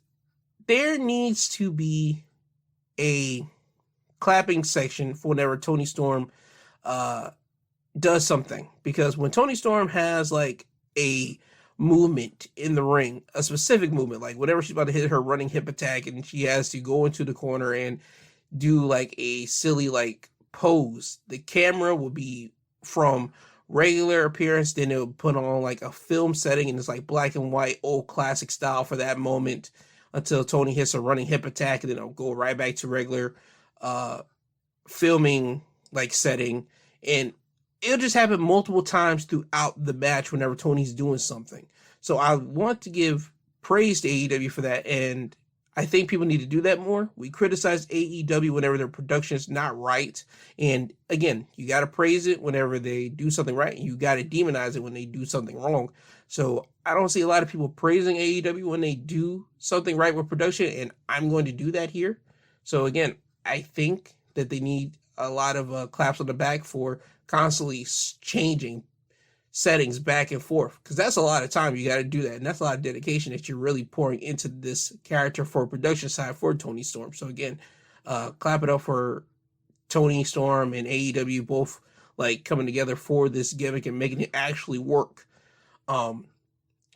there needs to be a clapping section for whenever Toni Storm does something. Because when Toni Storm has like a movement in the ring, a specific movement, like whenever she's about to hit her running hip attack and she has to go into the corner and do like a silly like pose, the camera will be from regular appearance, then it will put on like a film setting and it's like black and white old classic style for that moment until Toni hits a running hip attack, and then it'll go right back to regular filming like setting. And it'll just happen multiple times throughout the match whenever Toni's doing something. So I want to give praise to AEW for that, and I think people need to do that more. We criticize AEW whenever their production is not right, and again, you got to praise it whenever they do something right, and you got to demonize it when they do something wrong. So I don't see a lot of people praising AEW when they do something right with production, and I'm going to do that here. So again, I think that they need a lot of claps on the back for constantly changing settings back and forth, because that's a lot of time you got to do that, and that's a lot of dedication that you're really pouring into this character for production side for Toni Storm. So again, clap it up for Toni Storm and AEW both like coming together for this gimmick and making it actually work.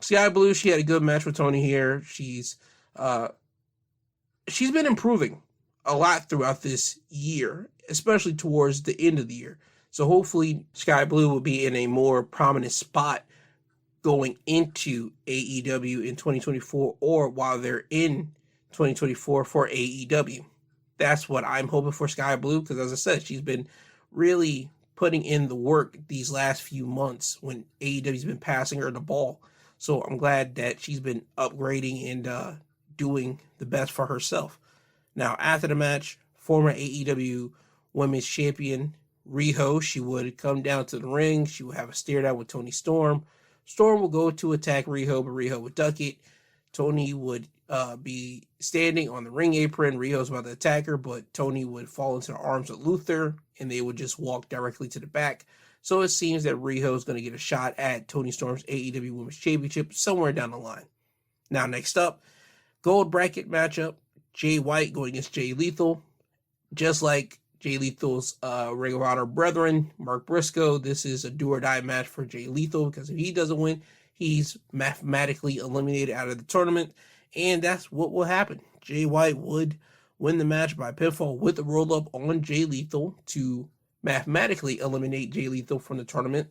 Sky Blue, she had a good match with Toni here. She's been improving a lot throughout this year, especially towards the end of the year. So hopefully Sky Blue will be in a more prominent spot going into AEW in 2024, or while they're in 2024 for AEW. That's what I'm hoping for Sky Blue, because as I said, she's been really putting in the work these last few months when AEW's been passing her the ball. So I'm glad that she's been upgrading and doing the best for herself. Now, after the match, former AEW Women's Champion Riho, she would come down to the ring. She would have a stare down with Toni Storm. Storm will go to attack Riho, but Riho would duck it. Toni would be standing on the ring apron. Riho's about to attack her, but Toni would fall into the arms of Luther, and they would just walk directly to the back. So it seems that Riho is going to get a shot at Toni Storm's AEW Women's Championship somewhere down the line. Now, next up, gold bracket matchup. Jay White going against Jay Lethal. Just like Jay Lethal's Ring of Honor brethren, Mark Briscoe, this is a do-or-die match for Jay Lethal, because if he doesn't win, he's mathematically eliminated out of the tournament, and that's what will happen. Jay White would win the match by pinfall with a roll-up on Jay Lethal to mathematically eliminate Jay Lethal from the tournament.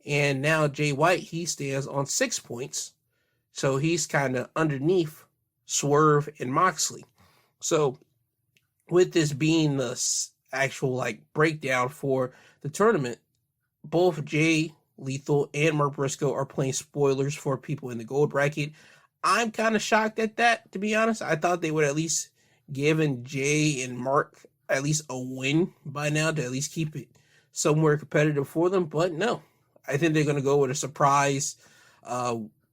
And now Jay White, he stands on 6 points, so he's kind of underneath Swerve and Moxley. So with this being the actual like breakdown for the tournament, both Jay Lethal and Mark Briscoe are playing spoilers for people in the gold bracket. I'm kind of shocked at that, to be honest. I thought they would at least given Jay and Mark at least a win by now to at least keep it somewhere competitive for them, but no. I think they're going to go with a surprise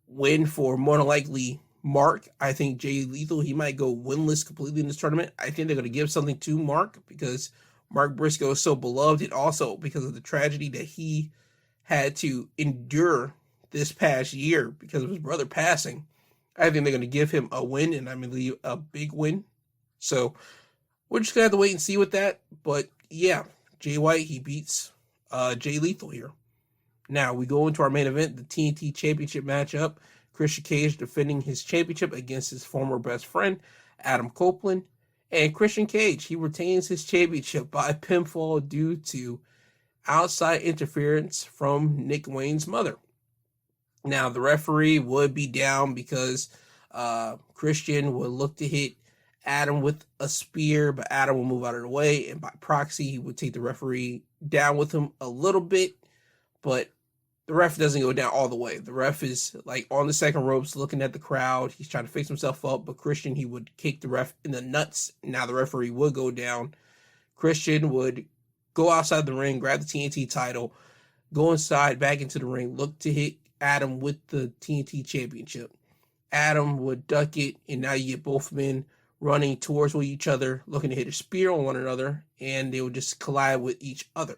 win for more than likely Mark. I think Jay Lethal, he might go winless completely in this tournament. I think they're going to give something to Mark, because Mark Briscoe is so beloved, and also because of the tragedy that he had to endure this past year because of his brother passing. I think they're going to give him a win, and I believe a big win. So we're just going to have to wait and see with that. But yeah, Jay White, he beats Jay Lethal here. Now we go into our main event, the TNT Championship matchup. Christian Cage defending his championship against his former best friend, Adam Copeland. And Christian Cage, he retains his championship by pinfall due to outside interference from Nick Wayne's mother. Now, the referee would be down because Christian would look to hit Adam with a spear, but Adam will move out of the way, and by proxy, he would take the referee down with him a little bit, but the ref doesn't go down all the way. The ref is like on the second ropes looking at the crowd. He's trying to fix himself up, but Christian, he would kick the ref in the nuts. Now the referee would go down. Christian would go outside the ring, grab the TNT title, go inside, back into the ring, look to hit Adam with the TNT championship. Adam would duck it, and now you get both men running towards each other, looking to hit a spear on one another, and they would just collide with each other.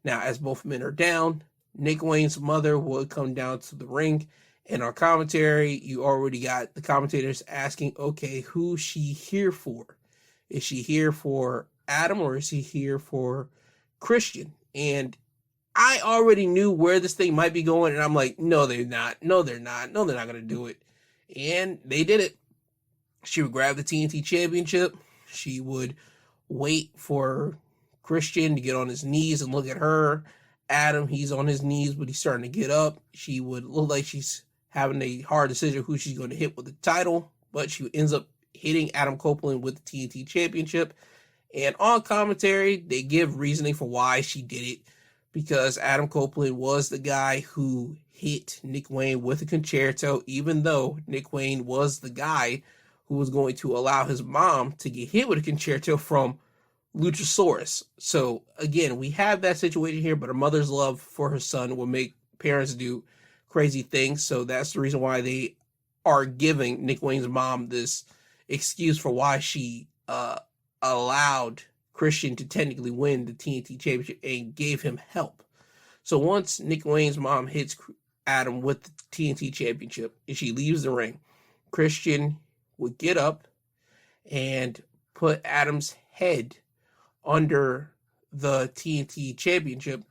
Now, as both men are down, Nick Wayne's mother would come down to the ring, and on commentary, you already got the commentators asking, okay, who's she here for? Is she here for Adam, or is she here for Christian? And I already knew where this thing might be going, and I'm like, no, they're not. No, they're not. No, they're not going to do it. And they did it. She would grab the TNT championship. She would wait for Christian to get on his knees and look at her. Adam, he's on his knees, but he's starting to get up. She would look like she's having a hard decision who she's going to hit with the title, but she ends up hitting Adam Copeland with the TNT championship. And on commentary, they give reasoning for why she did it, because Adam Copeland was the guy who hit Nick Wayne with a concerto, even though Nick Wayne was the guy who was going to allow his mom to get hit with a concerto from Luchasaurus. So again, we have that situation here, but a mother's love for her son will make parents do crazy things. So that's the reason why they are giving Nick Wayne's mom this excuse for why she allowed Christian to technically win the TNT championship and gave him help. So once Nick Wayne's mom hits Adam with the TNT championship and she leaves the ring, Christian would get up and put Adam's head under the TNT championship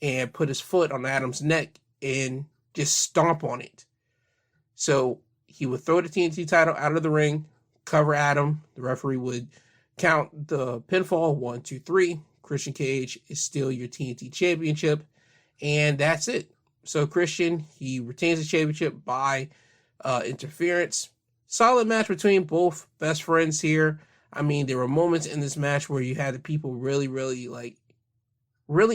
and put his foot on Adam's neck and just stomp on it. So he would throw the TNT title out of the ring, cover Adam. The referee would count the pinfall, 1, 2, 3. Christian Cage is still your TNT championship, and that's it. So Christian, he retains the championship by interference. Solid match between both best friends here. I mean, there were moments in this match where you had the people really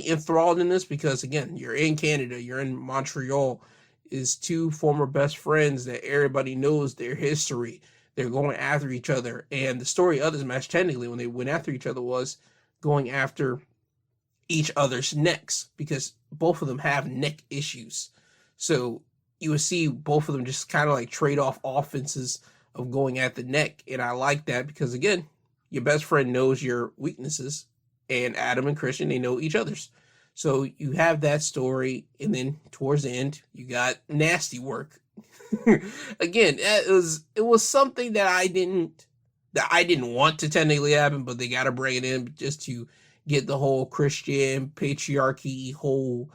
enthralled in this because, again, you're in Canada, you're in Montreal, is two former best friends that everybody knows their history. They're going after each other. And the story of this match, technically, when they went after each other, was going after each other's necks because both of them have neck issues. So you would see both of them just kind of like trade off offenses of going at the neck. And I like that because, again, your best friend knows your weaknesses, and Adam and Christian, they know each other's. So you have that story, and then towards the end, you got nasty work. Again, it was something that I didn't want to technically happen, but they got to bring it in just to get the whole Christian patriarchy whole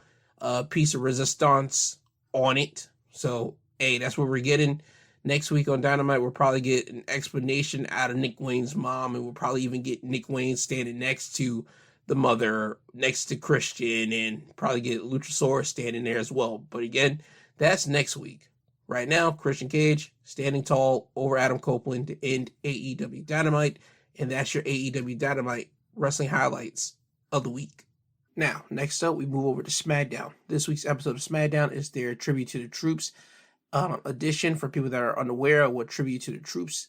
piece of resistance on it. So, hey, that's what we're getting. Next week on Dynamite, we'll probably get an explanation out of Nick Wayne's mom, and we'll probably even get Nick Wayne standing next to the mother, next to Christian, and probably get Luchasaurus standing there as well. But again, that's next week. Right now, Christian Cage standing tall over Adam Copeland to end AEW Dynamite, and that's your AEW Dynamite wrestling highlights of the week. Now, next up, we move over to Smackdown. This week's episode of Smackdown is their Tribute to the Troops edition. For people that are unaware of what Tribute to the Troops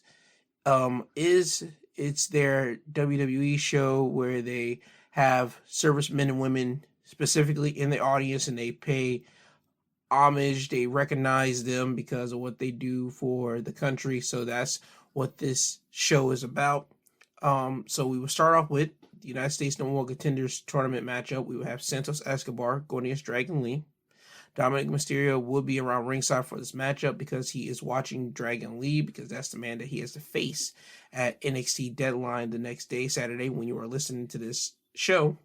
is, it's their WWE show where they have servicemen and women specifically in the audience, and they pay homage, they recognize them because of what they do for the country. So that's what this show is about. So we will start off with the United States No. 1 Contenders tournament matchup, we will have Santos Escobar going against Dragon Lee. Dominic Mysterio will be around ringside for this matchup because he is watching Dragon Lee, because that's the man that he has to face at NXT Deadline the next day, Saturday, when you are listening to this show.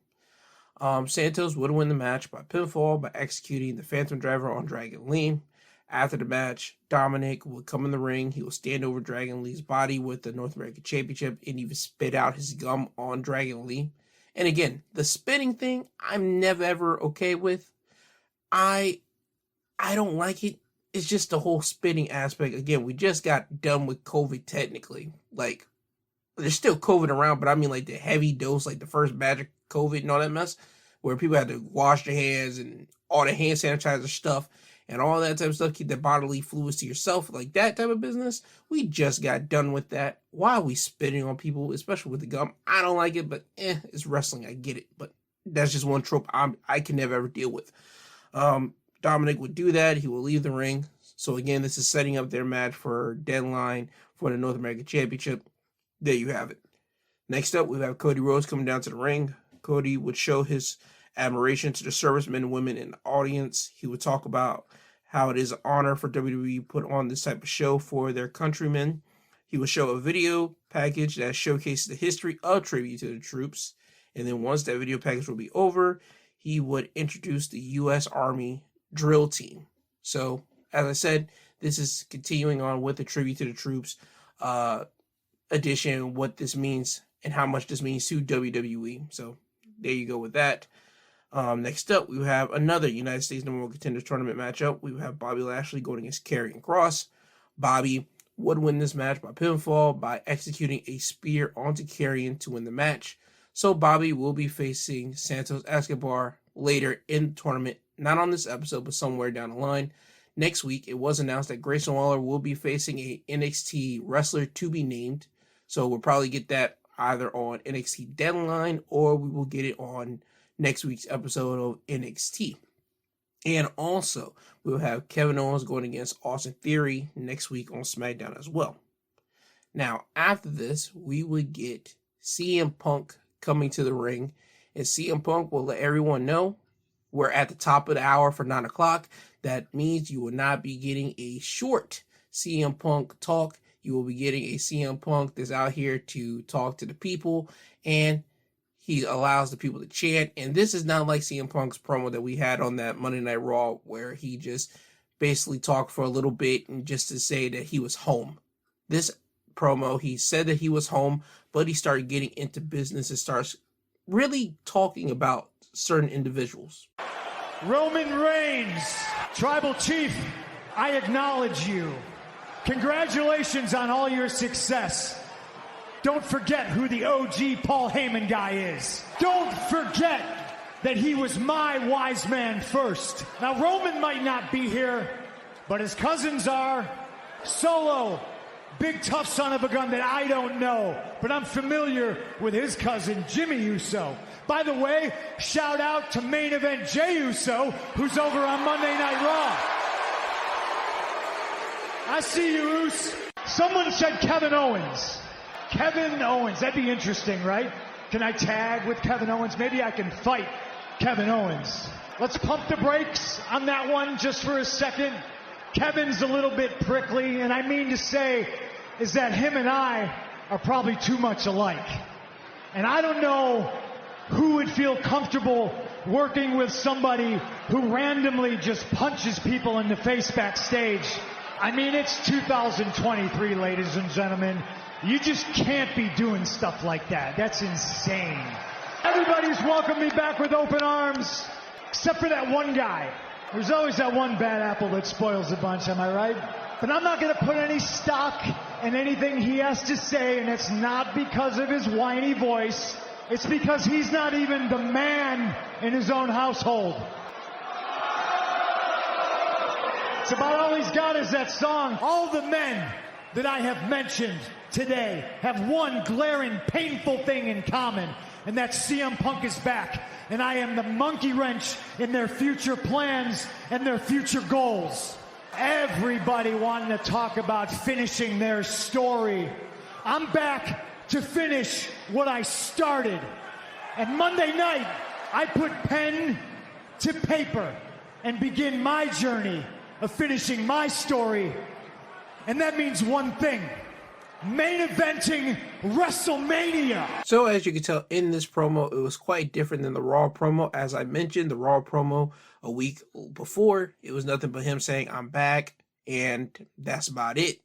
Santos would win the match by pinfall by executing the Phantom Driver on Dragon Lee. After the match, Dominic will come in the ring. He will stand over Dragon Lee's body with the North American Championship and even spit out his gum on Dragon Lee. And again, the spitting thing, I'm never ever okay with. I don't like it. It's just the whole spitting aspect. Again, we just got done with COVID technically. Like, there's still COVID around, but I mean like the heavy dose, like the first batch of COVID and all that mess, where people had to wash their hands and all the hand sanitizer stuff and all that type of stuff, keep the bodily fluids to yourself, like that type of business. We just got done with that. Why are we spitting on people, especially with the gum? I don't like it, but it's wrestling. I get it, but that's just one trope I can never ever deal with. Dominic would do that. He will leave the ring. So again, this is setting up their match for Deadline for the North American Championship. There you have it. Next up, we have Cody Rhodes coming down to the ring. Cody would show his admiration to the servicemen and women in the audience. He would talk about how it is an honor for WWE to put on this type of show for their countrymen. He would show a video package that showcases the history of Tribute to the Troops. And then once that video package will be over, he would introduce the U.S. Army drill team. So, as I said, this is continuing on with the Tribute to the Troops edition, what this means and how much this means to WWE. So, there you go with that. Next up, we have another United States No. 1 Contenders tournament matchup. We have Bobby Lashley going against Karrion Kross. Bobby would win this match by pinfall by executing a spear onto Karrion to win the match. So Bobby will be facing Santos Escobar later in the tournament, not on this episode, but somewhere down the line. Next week, it was announced that Grayson Waller will be facing a NXT wrestler to be named. So we'll probably get that either on NXT Deadline or we will get it on next week's episode of NXT. And also, we'll have Kevin Owens going against Austin Theory next week on Smackdown as well. Now, after this, we would get CM Punk coming to the ring, and CM Punk will let everyone know we're at the top of the hour for 9 o'clock. That means you will not be getting a short CM Punk talk. You will be getting a CM Punk that's out here to talk to the people, and he allows the people to chant. And this is not like CM Punk's promo that we had on that Monday Night Raw, where he just basically talked for a little bit and just to say that he was home. This promo, he said that he was home, but he started getting into business and starts really talking about certain individuals. Roman Reigns, Tribal Chief, I acknowledge you. Congratulations on all your success. Don't forget who the OG Paul Heyman guy is. Don't forget that he was my wise man first. Now, Roman might not be here, but his cousins are. Solo, big tough son of a gun that I don't know, but I'm familiar with his cousin, Jimmy Uso. By the way, shout out to main event Jey Uso, who's over on Monday Night Raw. I see you, Uso. Someone said Kevin Owens. Kevin Owens, that'd be interesting, right? Can I tag with Kevin Owens? Maybe I can fight Kevin Owens. Let's pump the brakes on that one just for a second. Kevin's a little bit prickly, and I mean to say is that him and I are probably too much alike. And I don't know who would feel comfortable working with somebody who randomly just punches people in the face backstage. I mean, it's 2023, ladies and gentlemen. You just can't be doing stuff like that. That's insane. Everybody's welcomed me back with open arms, except for that one guy. There's always that one bad apple that spoils the bunch, am I right? But I'm not going to put any stock in anything he has to say, and it's not because of his whiny voice. It's because he's not even the man in his own household. It's about all he's got is that song. All the men that I have mentioned today have one glaring, painful thing in common, and that's CM Punk is back. And I am the monkey wrench in their future plans and their future goals. Everybody wanting to talk about finishing their story. I'm back to finish what I started. And Monday night, I put pen to paper and begin my journey of finishing my story. And that means one thing: main eventing WrestleMania. So as you can tell in this promo, it was quite different than the Raw promo. As I mentioned, the Raw promo a week before, it was nothing but him saying, "I'm back," and that's about it.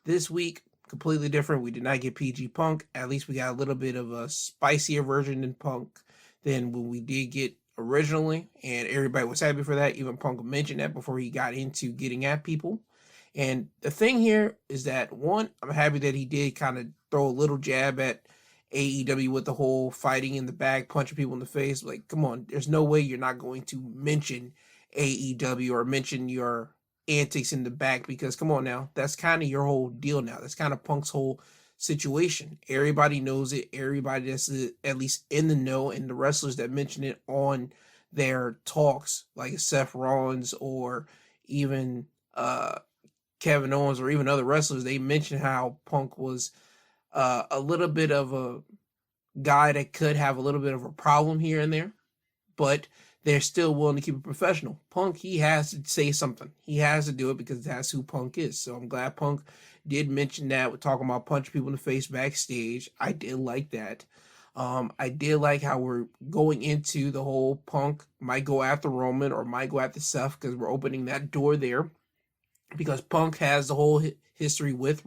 This week, completely different. We did not get PG Punk. At least we got a little bit of a spicier version than Punk than what we did get originally, and everybody was happy for that. Even Punk mentioned that before he got into getting at people. And the thing here is that, one, I'm happy that he did kind of throw a little jab at AEW with the whole fighting in the back, punching people in the face. Like, come on, there's no way you're not going to mention AEW or mention your antics in the back, because come on now, that's kind of your whole deal now. That's kind of Punk's whole situation. Everybody knows it. Everybody that's at least in the know, and the wrestlers that mention it on their talks, like Seth Rollins or even Kevin Owens or even other wrestlers, they mention how Punk was a little bit of a guy that could have a little bit of a problem here and there, but they're still willing to keep it professional. Punk, he has to say something. He has to do it because that's who Punk is. So I'm glad Punk did mention that. We're talking about punching people in the face backstage. I did like that. I did like how we're going into the whole Punk might go after Roman or might go after Seth, because we're opening that door there. Because Punk has the whole history with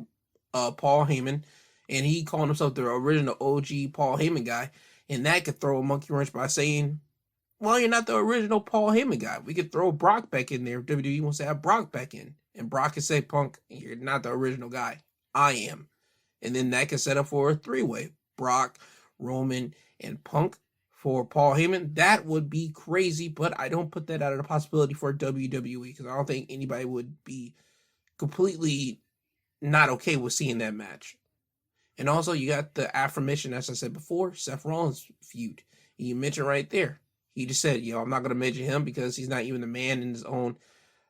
Paul Heyman, and he called himself the original OG Paul Heyman guy, and that could throw a monkey wrench by saying, well, you're not the original Paul Heyman guy. We could throw Brock back in there if WWE wants to have Brock back in, and Brock could say, Punk, you're not the original guy. I am. And then that could set up for a three-way. Brock, Roman, and Punk for Paul Heyman. That would be crazy, but I don't put that out of the possibility for WWE, because I don't think anybody would be completely not okay with seeing that match. And also, you got the aforementioned, as I said before, Seth Rollins feud. And you mentioned right there, he just said, I'm not going to mention him because he's not even the man in his own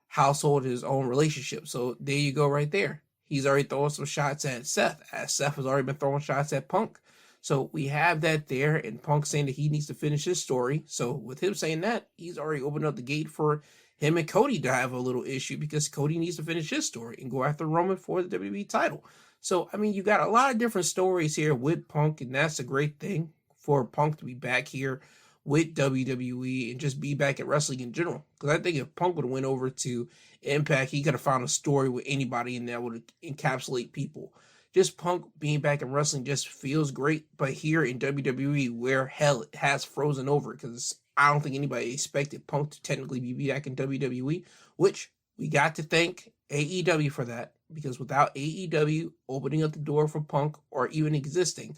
household, his own relationship. So there you go right there. He's already throwing some shots at Seth, as Seth has already been throwing shots at Punk. So we have that there, and Punk saying that he needs to finish his story. So with him saying that, he's already opened up the gate for him and Cody to have a little issue, because Cody needs to finish his story and go after Roman for the WWE title. So, I mean, you got a lot of different stories here with Punk, and that's a great thing for Punk to be back here with WWE and just be back at wrestling in general. Because I think if Punk would have went over to Impact, he could have found a story with anybody in that would encapsulate people. Just Punk being back in wrestling just feels great. But here in WWE, where hell it has frozen over, because I don't think anybody expected Punk to technically be back in WWE, which we got to thank AEW for that, because without AEW opening up the door for Punk or even existing,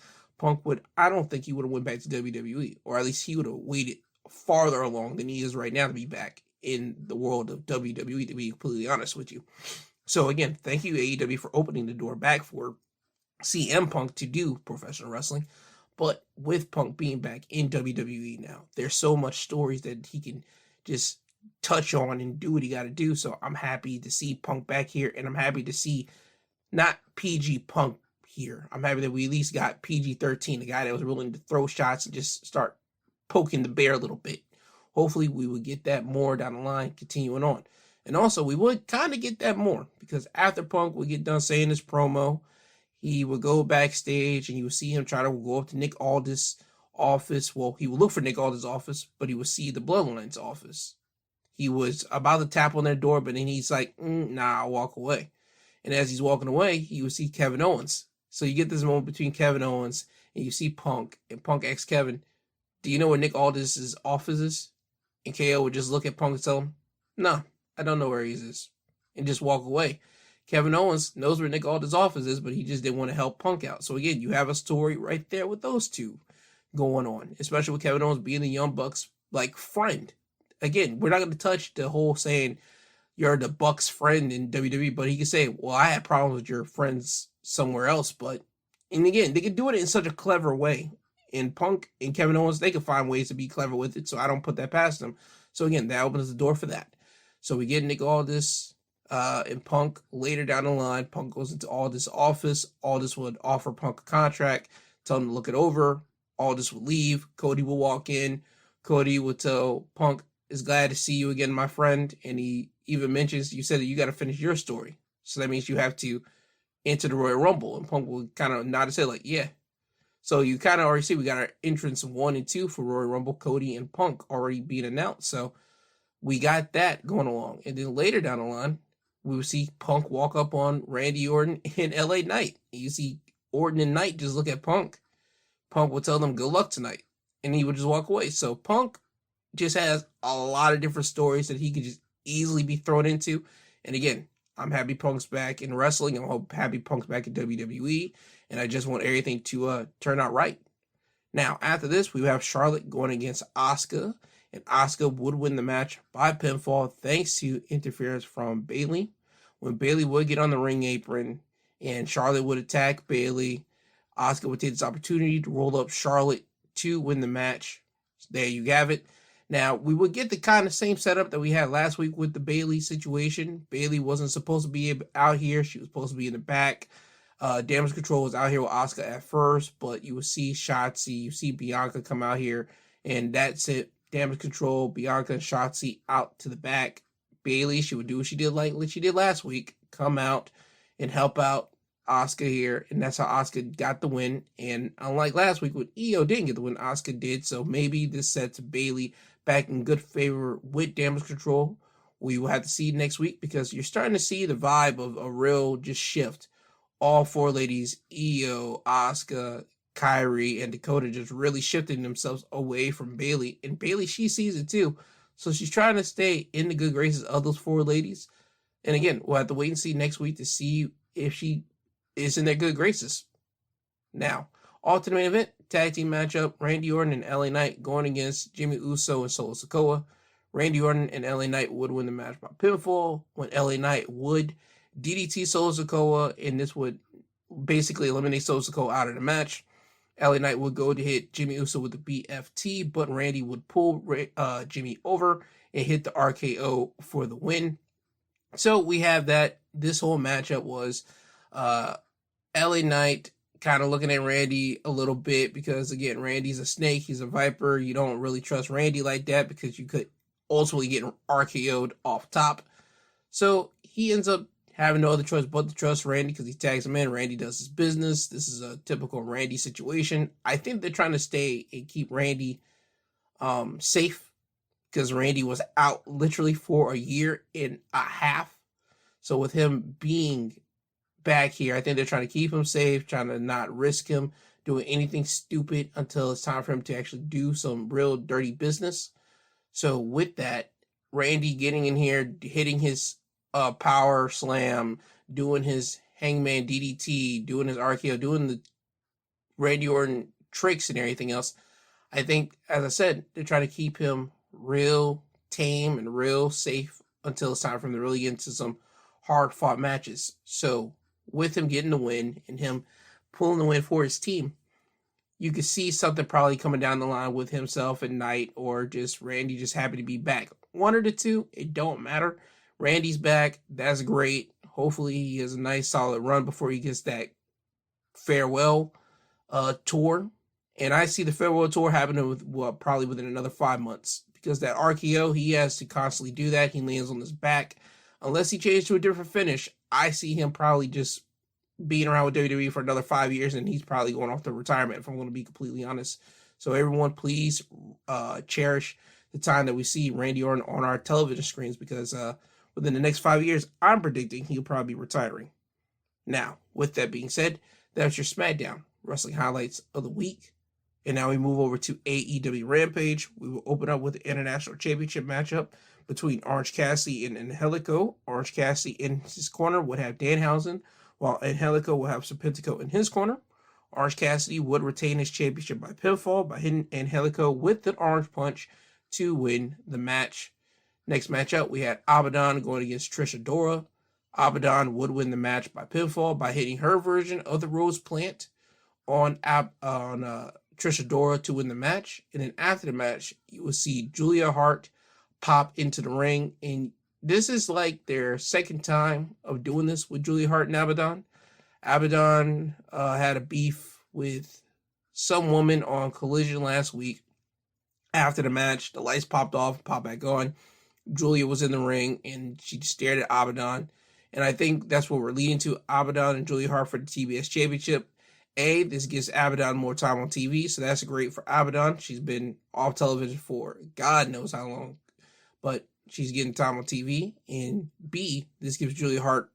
I don't think he would have went back to WWE, or at least he would have waited farther along than he is right now to be back in the world of WWE, to be completely honest with you. So again, thank you AEW for opening the door back for CM Punk to do professional wrestling. But with Punk being back in WWE now, there's so much stories that he can just touch on and do what he got to do. So I'm happy to see Punk back here, and I'm happy to see not PG Punk here. I'm happy that we at least got PG-13, the guy that was willing to throw shots and just start poking the bear a little bit. Hopefully we would get that more down the line, continuing on. And also, we would kind of get that more, because after Punk would get done saying his promo, he would go backstage and you would see him try to go up to Nick Aldis' office. Well, he would look for Nick Aldis' office, but he would see the Bloodline's office. He was about to tap on their door, but then he's like, nah, I'll walk away. And as he's walking away, he would see Kevin Owens. So you get this moment between Kevin Owens and you see Punk, and Punk asks Kevin, do you know where Nick Aldis' office is? And KO would just look at Punk and tell him, no, I don't know where he is, and just walk away. Kevin Owens knows where Nick Aldis' office is, but he just didn't want to help Punk out. So again, you have a story right there with those two going on, especially with Kevin Owens being the Young Bucks like friend. Again, we're not going to touch the whole saying you're the Bucks friend in WWE, but he could say, well, I had problems with your friends somewhere else. And again, they could do it in such a clever way. And Punk and Kevin Owens, they could find ways to be clever with it, so I don't put that past them. So again, that opens the door for that. So we get Nick Aldis and Punk later down the line. Punk goes into Aldis' office. Aldis would offer Punk a contract, tell him to look it over. Aldis would leave. Cody would walk in. Cody would tell Punk, "Is glad to see you again, my friend." And he even mentions, "You said that you got to finish your story. So that means you have to enter the Royal Rumble." And Punk will kind of nod his head like, "Yeah." So you kind of already see we got our entrance 1 and 2 for Royal Rumble, Cody and Punk already being announced. So we got that going along. And then later down the line, we would see Punk walk up on Randy Orton and LA Knight. You see Orton and Knight just look at Punk. Punk would tell them, "Good luck tonight." And he would just walk away. So Punk just has a lot of different stories that he could just easily be thrown into. And again, I'm happy Punk's back in wrestling. I'm happy Punk's back in WWE. And I just want everything to turn out right. Now, after this, we have Charlotte going against Asuka. And Asuka would win the match by pinfall thanks to interference from Bayley. When Bayley would get on the ring apron and Charlotte would attack Bayley, Asuka would take this opportunity to roll up Charlotte to win the match. So there you have it. Now, we would get the kind of same setup that we had last week with the Bayley situation. Bayley wasn't supposed to be out here. She was supposed to be in the back. Damage Control was out here with Asuka at first, but you will see Shotzi, you see Bianca come out here, and that's it. Damage Control, Bianca and Shotzi out to the back. Bayley, she would do what she did like she did last week, come out and help out Asuka here, and that's how Asuka got the win. And unlike last week when Io didn't get the win, Asuka did, so maybe this sets Bayley back in good favor with Damage Control. We will have to see next week because you're starting to see the vibe of a real just shift. All 4 ladies, Io, Asuka, Kyrie, and Dakota, just really shifting themselves away from Bayley. And Bayley, she sees it too. So she's trying to stay in the good graces of those 4 ladies. And again, we'll have to wait and see next week to see if she is in their good graces. Now, ultimate main event, tag team matchup, Randy Orton and LA Knight going against Jimmy Uso and Solo Sikoa. Randy Orton and LA Knight would win the match by pinfall, when LA Knight would DDT Solo Sikoa, and this would basically eliminate Solo Sikoa out of the match. LA Knight would go to hit Jimmy Uso with the BFT, but Randy would pull Jimmy over and hit the RKO for the win. So we have that. This whole matchup was LA Knight kind of looking at Randy a little bit because, again, Randy's a snake. He's a viper. You don't really trust Randy like that because you could ultimately get RKO'd off top. So he ends up having no other choice but to trust Randy because he tags him in. Randy does his business. This is a typical Randy situation. I think they're trying to stay and keep Randy safe because Randy was out literally for a year and a half. So with him being back here, I think they're trying to keep him safe, trying to not risk him doing anything stupid until it's time for him to actually do some real dirty business. So with that, Randy getting in here, hitting his power slam, doing his hangman DDT, doing his RKO, doing the Randy Orton tricks and everything else. I think, as I said, they're trying to keep him real tame and real safe until it's time for him to really get into some hard fought matches. So with him getting the win and him pulling the win for his team, you could see something probably coming down the line with himself and Knight, or just Randy just happy to be back. One or the two, it don't matter. Randy's back. That's great. Hopefully he has a nice solid run before he gets that farewell tour. And I see the farewell tour happening probably within another 5 months, because that RKO, he has to constantly do that. He lands on his back. Unless he changes to a different finish, I see him probably just being around with WWE for another 5 years, and he's probably going off to retirement, if I'm going to be completely honest. So everyone, please cherish the time that we see Randy Orton on our television screens, because within the next 5 years, I'm predicting he'll probably be retiring. Now, with that being said, that's your Smackdown wrestling highlights of the week. And now we move over to AEW Rampage. We will open up with the International Championship matchup between Orange Cassidy and Angelico. Orange Cassidy in his corner would have Danhausen, while Angelico will have Serpentico in his corner. Orange Cassidy would retain his championship by pinfall by hitting Angelico with the Orange Punch to win the match. Next matchup, we had Abaddon going against Trish Adora. Abaddon would win the match by pinfall by hitting her version of the Rose Plant on Trish Adora to win the match. And then after the match, you will see Julia Hart pop into the ring. And this is like their second time of doing this with Julia Hart and Abaddon. Abaddon had a beef with some woman on Collision last week. After the match, the lights popped off, popped back on. Julia was in the ring, and she stared at Abaddon. And I think that's what we're leading to, Abaddon and Julia Hart for the TBS Championship. This gives Abaddon more time on TV, so that's great for Abaddon. She's been off television for God knows how long, but she's getting time on TV. And B, this gives Julia Hart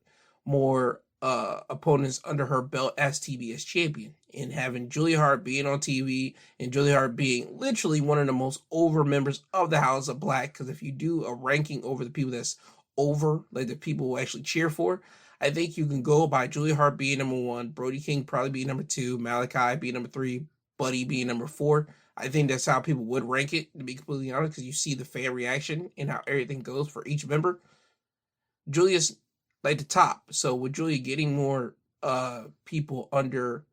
more opponents under her belt as TBS champion. And having Julia Hart being on TV and Julia Hart being literally one of the most over members of the House of Black, because if you do a ranking over the people that's over, like the people who actually cheer for, I think you can go by Julia Hart being number 1, Brody King probably being number 2, Malachi being number 3, Buddy being number 4. I think that's how people would rank it, to be completely honest, because you see the fan reaction and how everything goes for each member. Julia's like the top. So with Julia getting more people under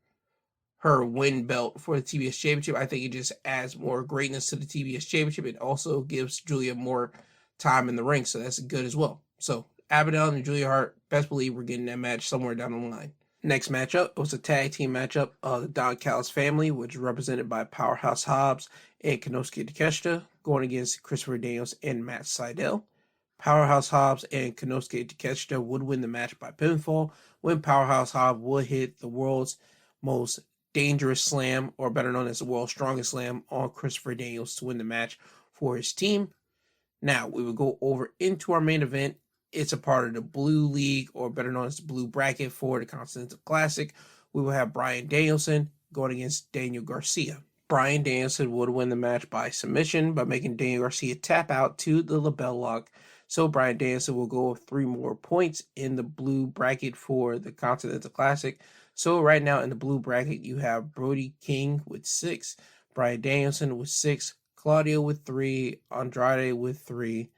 her win belt for the TBS Championship, I think it just adds more greatness to the TBS Championship. It also gives Julia more time in the ring, so that's good as well. So Abaddon and Julia Hart, best believe we're getting that match somewhere down the line. Next matchup was a tag team matchup of the Don Callis family, which is represented by Powerhouse Hobbs and Konosuke Takeshita, going against Christopher Daniels and Matt Sydal. Powerhouse Hobbs and Konosuke Takeshita would win the match by pinfall when Powerhouse Hobbs would hit the world's most dangerous slam, or better known as the world's strongest slam, on Christopher Daniels to win the match for his team. Now, we will go over into our main event. It's a part of the Blue League, or better known as the Blue Bracket for the Continental Classic. We will have Bryan Danielson going against Daniel Garcia. Bryan Danielson would win the match by submission by making Daniel Garcia tap out to the label lock. So Bryan Danielson will go with 3 more points in the Blue Bracket for the Continental Classic. So right now in the Blue Bracket, you have Brody King with 6, Bryan Danielson with 6, Claudio with 3, Andrade with 3.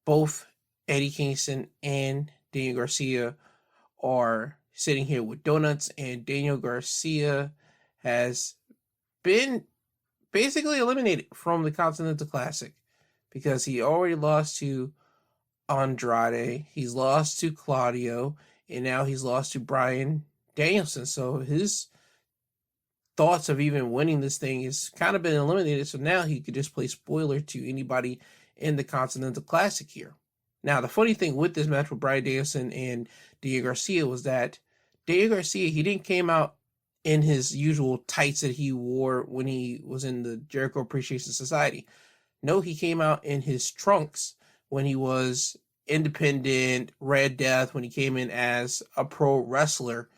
Both Eddie Kingston and Daniel Garcia are sitting here with donuts, and Daniel Garcia has been basically eliminated from the Continental Classic because he already lost to Andrade, he's lost to Claudio, and now he's lost to Bryan Danielson. So his thoughts of even winning this thing has kind of been eliminated. So now he could just play spoiler to anybody in the Continental Classic here. Now, the funny thing with this match with Bryan Danielson and Daniel Garcia was that Daniel Garcia, he didn't came out in his usual tights that he wore when he was in the Jericho Appreciation Society. No, he came out in his trunks when he was independent, Red Death, when he came in as a pro wrestler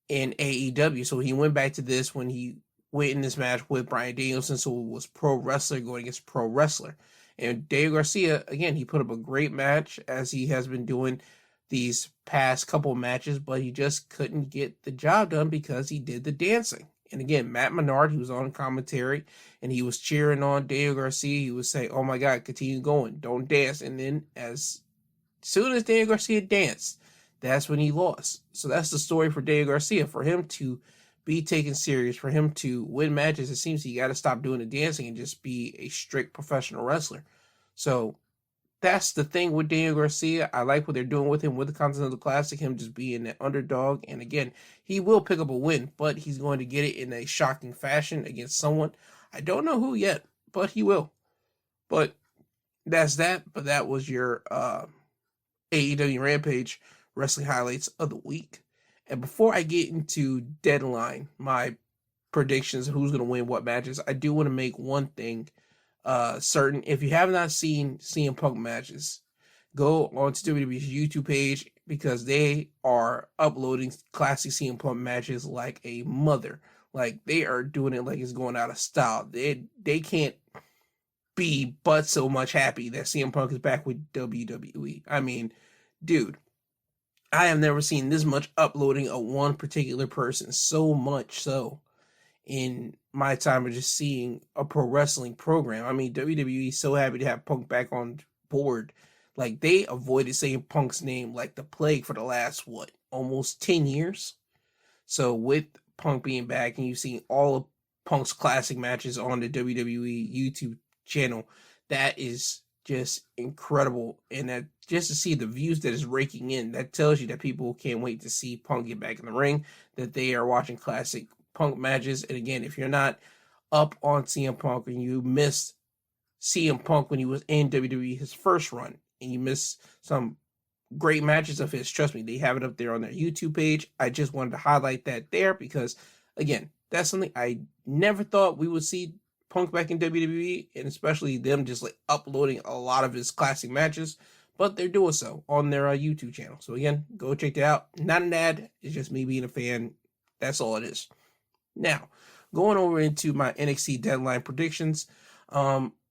in AEW. So he went back to this when he went in this match with Bryan Danielson, so it was pro wrestler going against pro wrestler. And Daniel Garcia, again, he put up a great match as he has been doing these past couple matches, but he just couldn't get the job done because he did the dancing. And again, Matt Menard, he was on commentary and he was cheering on Daniel Garcia. He was saying, "Oh my God, continue going, don't dance." And then as soon as Daniel Garcia danced, that's when he lost. So that's the story for Daniel Garcia. For him to be taken serious, for him to win matches, it seems he got to stop doing the dancing and just be a strict professional wrestler. So that's the thing with Daniel Garcia. I like what they're doing with him with the Continental Classic, him just being an underdog. And again, he will pick up a win, but he's going to get it in a shocking fashion against someone. I don't know who yet, but he will. But that's that. But that was your AEW Rampage wrestling highlights of the week. And before I get into Deadline, my predictions of who's going to win what matches, I do want to make one thing certain. If you have not seen CM Punk matches, go on to WWE's YouTube page because they are uploading classic CM Punk matches like a mother. Like, they are doing it like it's going out of style. They can't be but so much happy that CM Punk is back with WWE. I mean, dude, I have never seen this much uploading of one particular person, so much so in my time of just seeing a pro wrestling program. I mean, WWE is so happy to have Punk back on board. Like, they avoided saying Punk's name like the plague for the last, almost 10 years? So with Punk being back and you've seen all of Punk's classic matches on the WWE YouTube channel, that is just incredible. And that just to see the views that is raking in, that tells you that people can't wait to see Punk get back in the ring, that they are watching classic Punk matches. And again, if you're not up on CM Punk and you missed CM Punk when he was in WWE his first run, and you missed some great matches of his, trust me, they have it up there on their YouTube page. I just wanted to highlight that there because, again, that's something I never thought we would see Punk back in WWE, and especially them just like uploading a lot of his classic matches, but they're doing so on their YouTube channel. So again, go check that out. Not an ad, it's just me being a fan. That's all it is. Now, going over into my NXT Deadline predictions.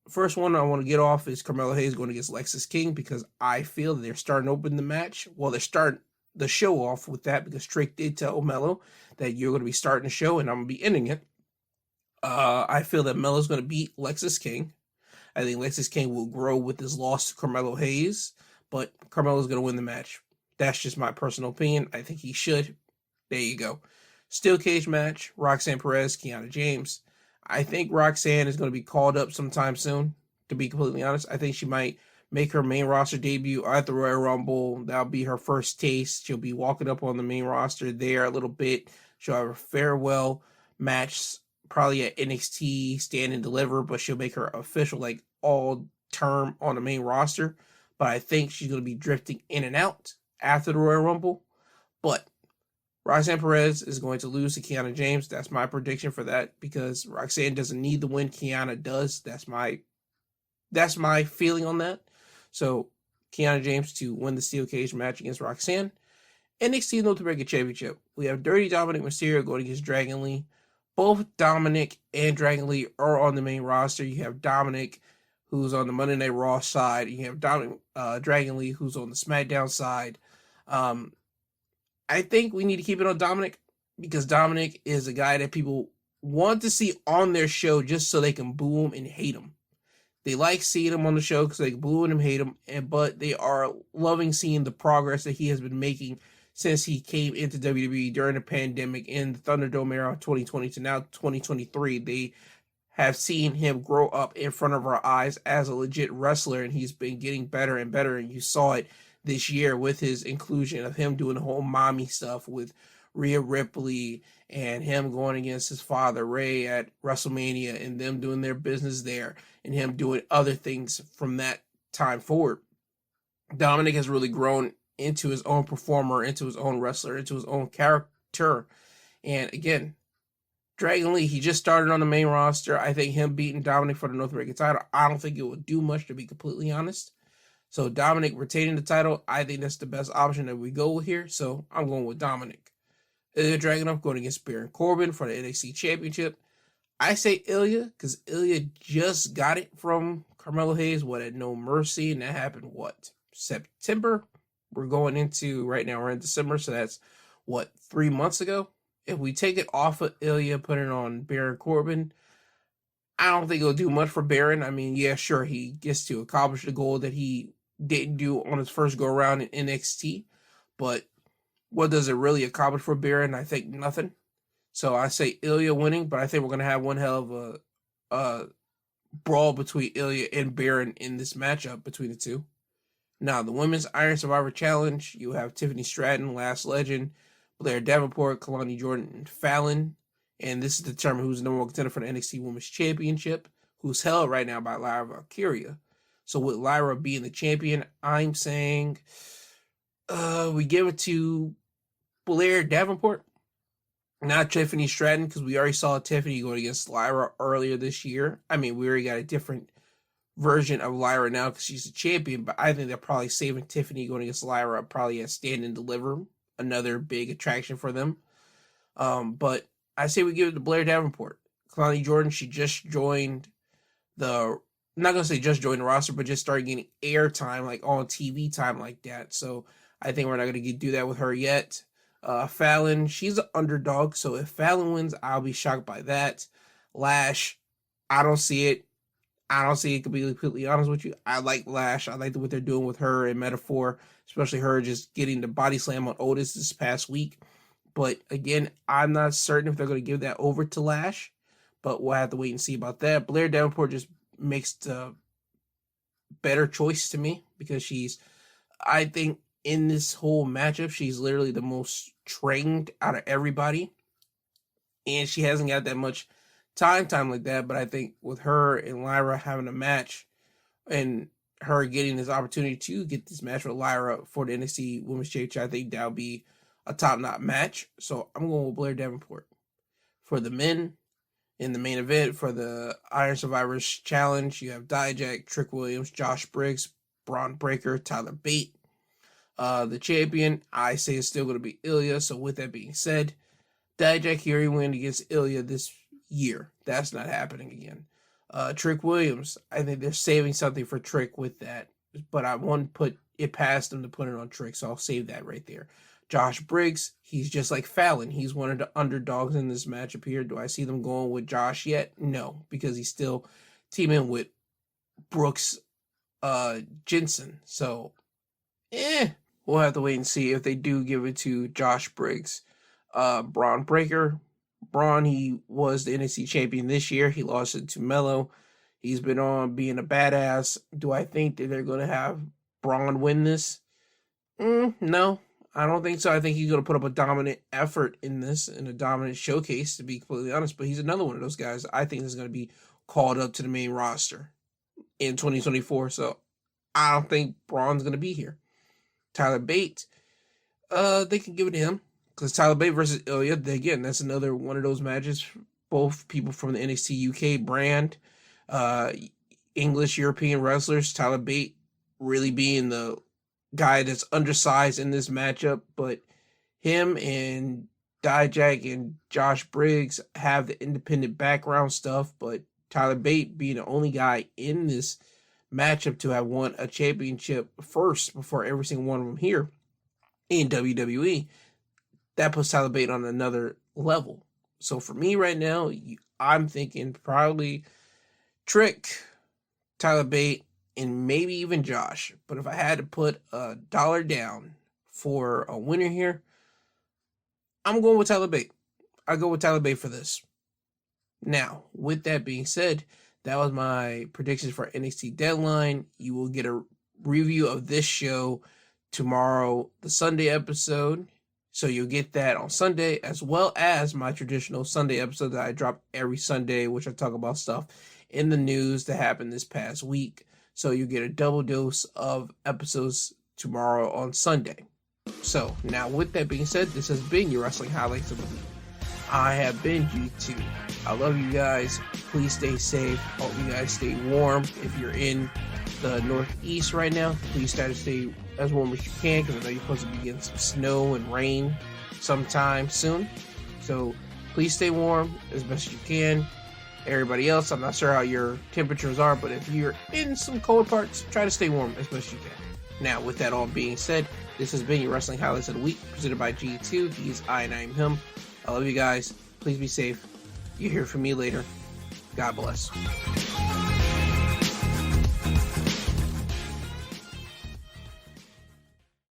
First one I want to get off is Carmelo Hayes going against Lexis King, because I feel that they're starting to open the match. Well, they're starting the show off with that, because Trick did tell Melo that you're going to be starting the show and I'm going to be ending it. I feel that Melo's going to beat Lexis King. I think Lexis King will grow with his loss to Carmelo Hayes, but Carmelo's going to win the match. That's just my personal opinion. I think he should. There you go. Steel cage match, Roxanne Perez, Kiana James. I think Roxanne is going to be called up sometime soon, to be completely honest. I think she might make her main roster debut at the Royal Rumble. That'll be her first taste. She'll be walking up on the main roster there a little bit. She'll have a farewell match, probably at NXT Stand and Deliver, but she'll make her official, like, all term on the main roster. But I think she's going to be drifting in and out after the Royal Rumble. But Roxanne Perez is going to lose to Kiana James. That's my prediction for that, because Roxanne doesn't need the win. Kiana does. That's my feeling on that. So Kiana James to win the steel cage match against Roxanne. NXT North American Championship. We have Dirty Dominic Mysterio going against Dragon Lee. Both Dominic and Dragon Lee are on the main roster. You have Dominic, who's on the Monday Night Raw side. You have Dragon Lee, who's on the SmackDown side. I think we need to keep it on Dominic, because Dominic is a guy that people want to see on their show just so they can boo him and hate him. They like seeing him on the show because they can boo him and hate him, but they are loving seeing the progress that he has been making since he came into WWE during the pandemic in the Thunderdome era of 2020 to now 2023. They have seen him grow up in front of our eyes as a legit wrestler, and he's been getting better and better, and you saw it this year with his inclusion of him doing the whole mommy stuff with Rhea Ripley and him going against his father Ray at WrestleMania and them doing their business there and him doing other things from that time forward. Dominic has really grown into his own performer, into his own wrestler, into his own character. And again, Dragon Lee, he just started on the main roster. I think him beating Dominic for the North American title, I don't think it would do much, to be completely honest. So Dominic retaining the title, I think that's the best option that we go with here. So I'm going with Dominic. Ilya Dragunov going against Baron Corbin for the NXT Championship. I say Ilya because Ilya just got it from Carmelo Hayes, at No Mercy, and that happened, September? We're going into, right now we're in December, so that's, 3 months ago? If we take it off of Ilya, put it on Baron Corbin, I don't think it'll do much for Baron. I mean, yeah, sure, he gets to accomplish the goal that he didn't do on his first go-around in NXT, but what does it really accomplish for Baron? I think nothing. So I say Ilya winning, but I think we're going to have one hell of a brawl between Ilya and Baron in this matchup between the two. Now, the Women's Iron Survivor Challenge, you have Tiffany Stratton, Last Legend, Blair Davenport, Kalani Jordan, and Fallon. And this is to determine who's the number one contender for the NXT Women's Championship, who's held right now by Lyra Valkyria. So with Lyra being the champion, I'm saying we give it to Blair Davenport, not Tiffany Stratton, because we already saw Tiffany going against Lyra earlier this year. I mean, we already got a different version of Lyra now because she's a champion, but I think they're probably saving Tiffany going against Lyra probably at Stand and Deliver, another big attraction for them. But I say we give it to Blair Davenport. Kalani Jordan, she just joined I'm not going to say just joined the roster, but just started getting airtime, like on TV time like that. So I think we're not going to do that with her yet. Fallon, she's an underdog, so if Fallon wins, I'll be shocked by that. Lash, I don't see it. To be completely honest with you. I like Lash. I like what they're doing with her and Metaphor, especially her just getting the body slam on Otis this past week. But again, I'm not certain if they're going to give that over to Lash, but we'll have to wait and see about that. Blair Davenport just makes the better choice to me because I think in this whole matchup, she's literally the most trained out of everybody. and she hasn't got that much time like that. But I think with her and Lyra having a match, and her getting this opportunity to get this match with Lyra for the NXT Women's Championship, I think that'll be a top-notch match. So I'm going with Blair Davenport. For the men, in the main event, for the Iron Survivors Challenge, you have Dijak, Trick Williams, Josh Briggs, Braun Breaker, Tyler Bate. The champion, I say, is still going to be Ilya. So with that being said, Dijak here, he win against Ilya this year. That's not happening again. Trick Williams, I think they're saving something for Trick with that, but I won't put it past them to put it on Trick, so I'll save that right there. Josh Briggs, he's just like Fallon. He's one of the underdogs in this matchup here. Do I see them going with Josh yet? No, because he's still teaming with Brooks Jensen. So, we'll have to wait and see if they do give it to Josh Briggs. Braun Breaker. Braun, he was the NXT champion this year. He lost it to Mello. He's been on being a badass. Do I think that they're going to have Braun win this? No, I don't think so. I think he's going to put up a dominant effort in this, and a dominant showcase, to be completely honest. But he's another one of those guys I think is going to be called up to the main roster in 2024. So I don't think Braun's going to be here. Tyler Bate, they can give it to him. Because Tyler Bate versus Ilya, again, that's another one of those matches. Both people from the NXT UK brand, English, European wrestlers. Tyler Bate really being the guy that's undersized in this matchup. But him and Dijak and Josh Briggs have the independent background stuff. But Tyler Bate being the only guy in this matchup to have won a championship first before every single one of them here in WWE. That puts Tyler Bate on another level. So for me right now, I'm thinking probably Trick, Tyler Bate, and maybe even Josh. But if I had to put $1 down for a winner here, I'm going with Tyler Bate. I go with Tyler Bate for this. Now, with that being said, that was my predictions for NXT Deadline. You will get a review of this show tomorrow, the Sunday episode. So you'll get that on Sunday, as well as my traditional Sunday episode that I drop every Sunday, which I talk about stuff in the news that happened this past week. So you get a double dose of episodes tomorrow on Sunday. So now with that being said, this has been your Wrestling Highlights of the Week. I have been G2. I love you guys. Please stay safe. Hope you guys stay warm. If you're in the Northeast right now, please try to stay as warm as you can, because I know you're supposed to be getting some snow and rain sometime soon. So please stay warm as best you can. Everybody else, I'm not sure how your temperatures are, but if you're in some cold parts, try to stay warm as best you can. Now, with that all being said, this has been your Wrestling Highlights of the Week, presented by G2. He's I and I'm him. I love you guys. Please be safe. You hear from me later. God bless.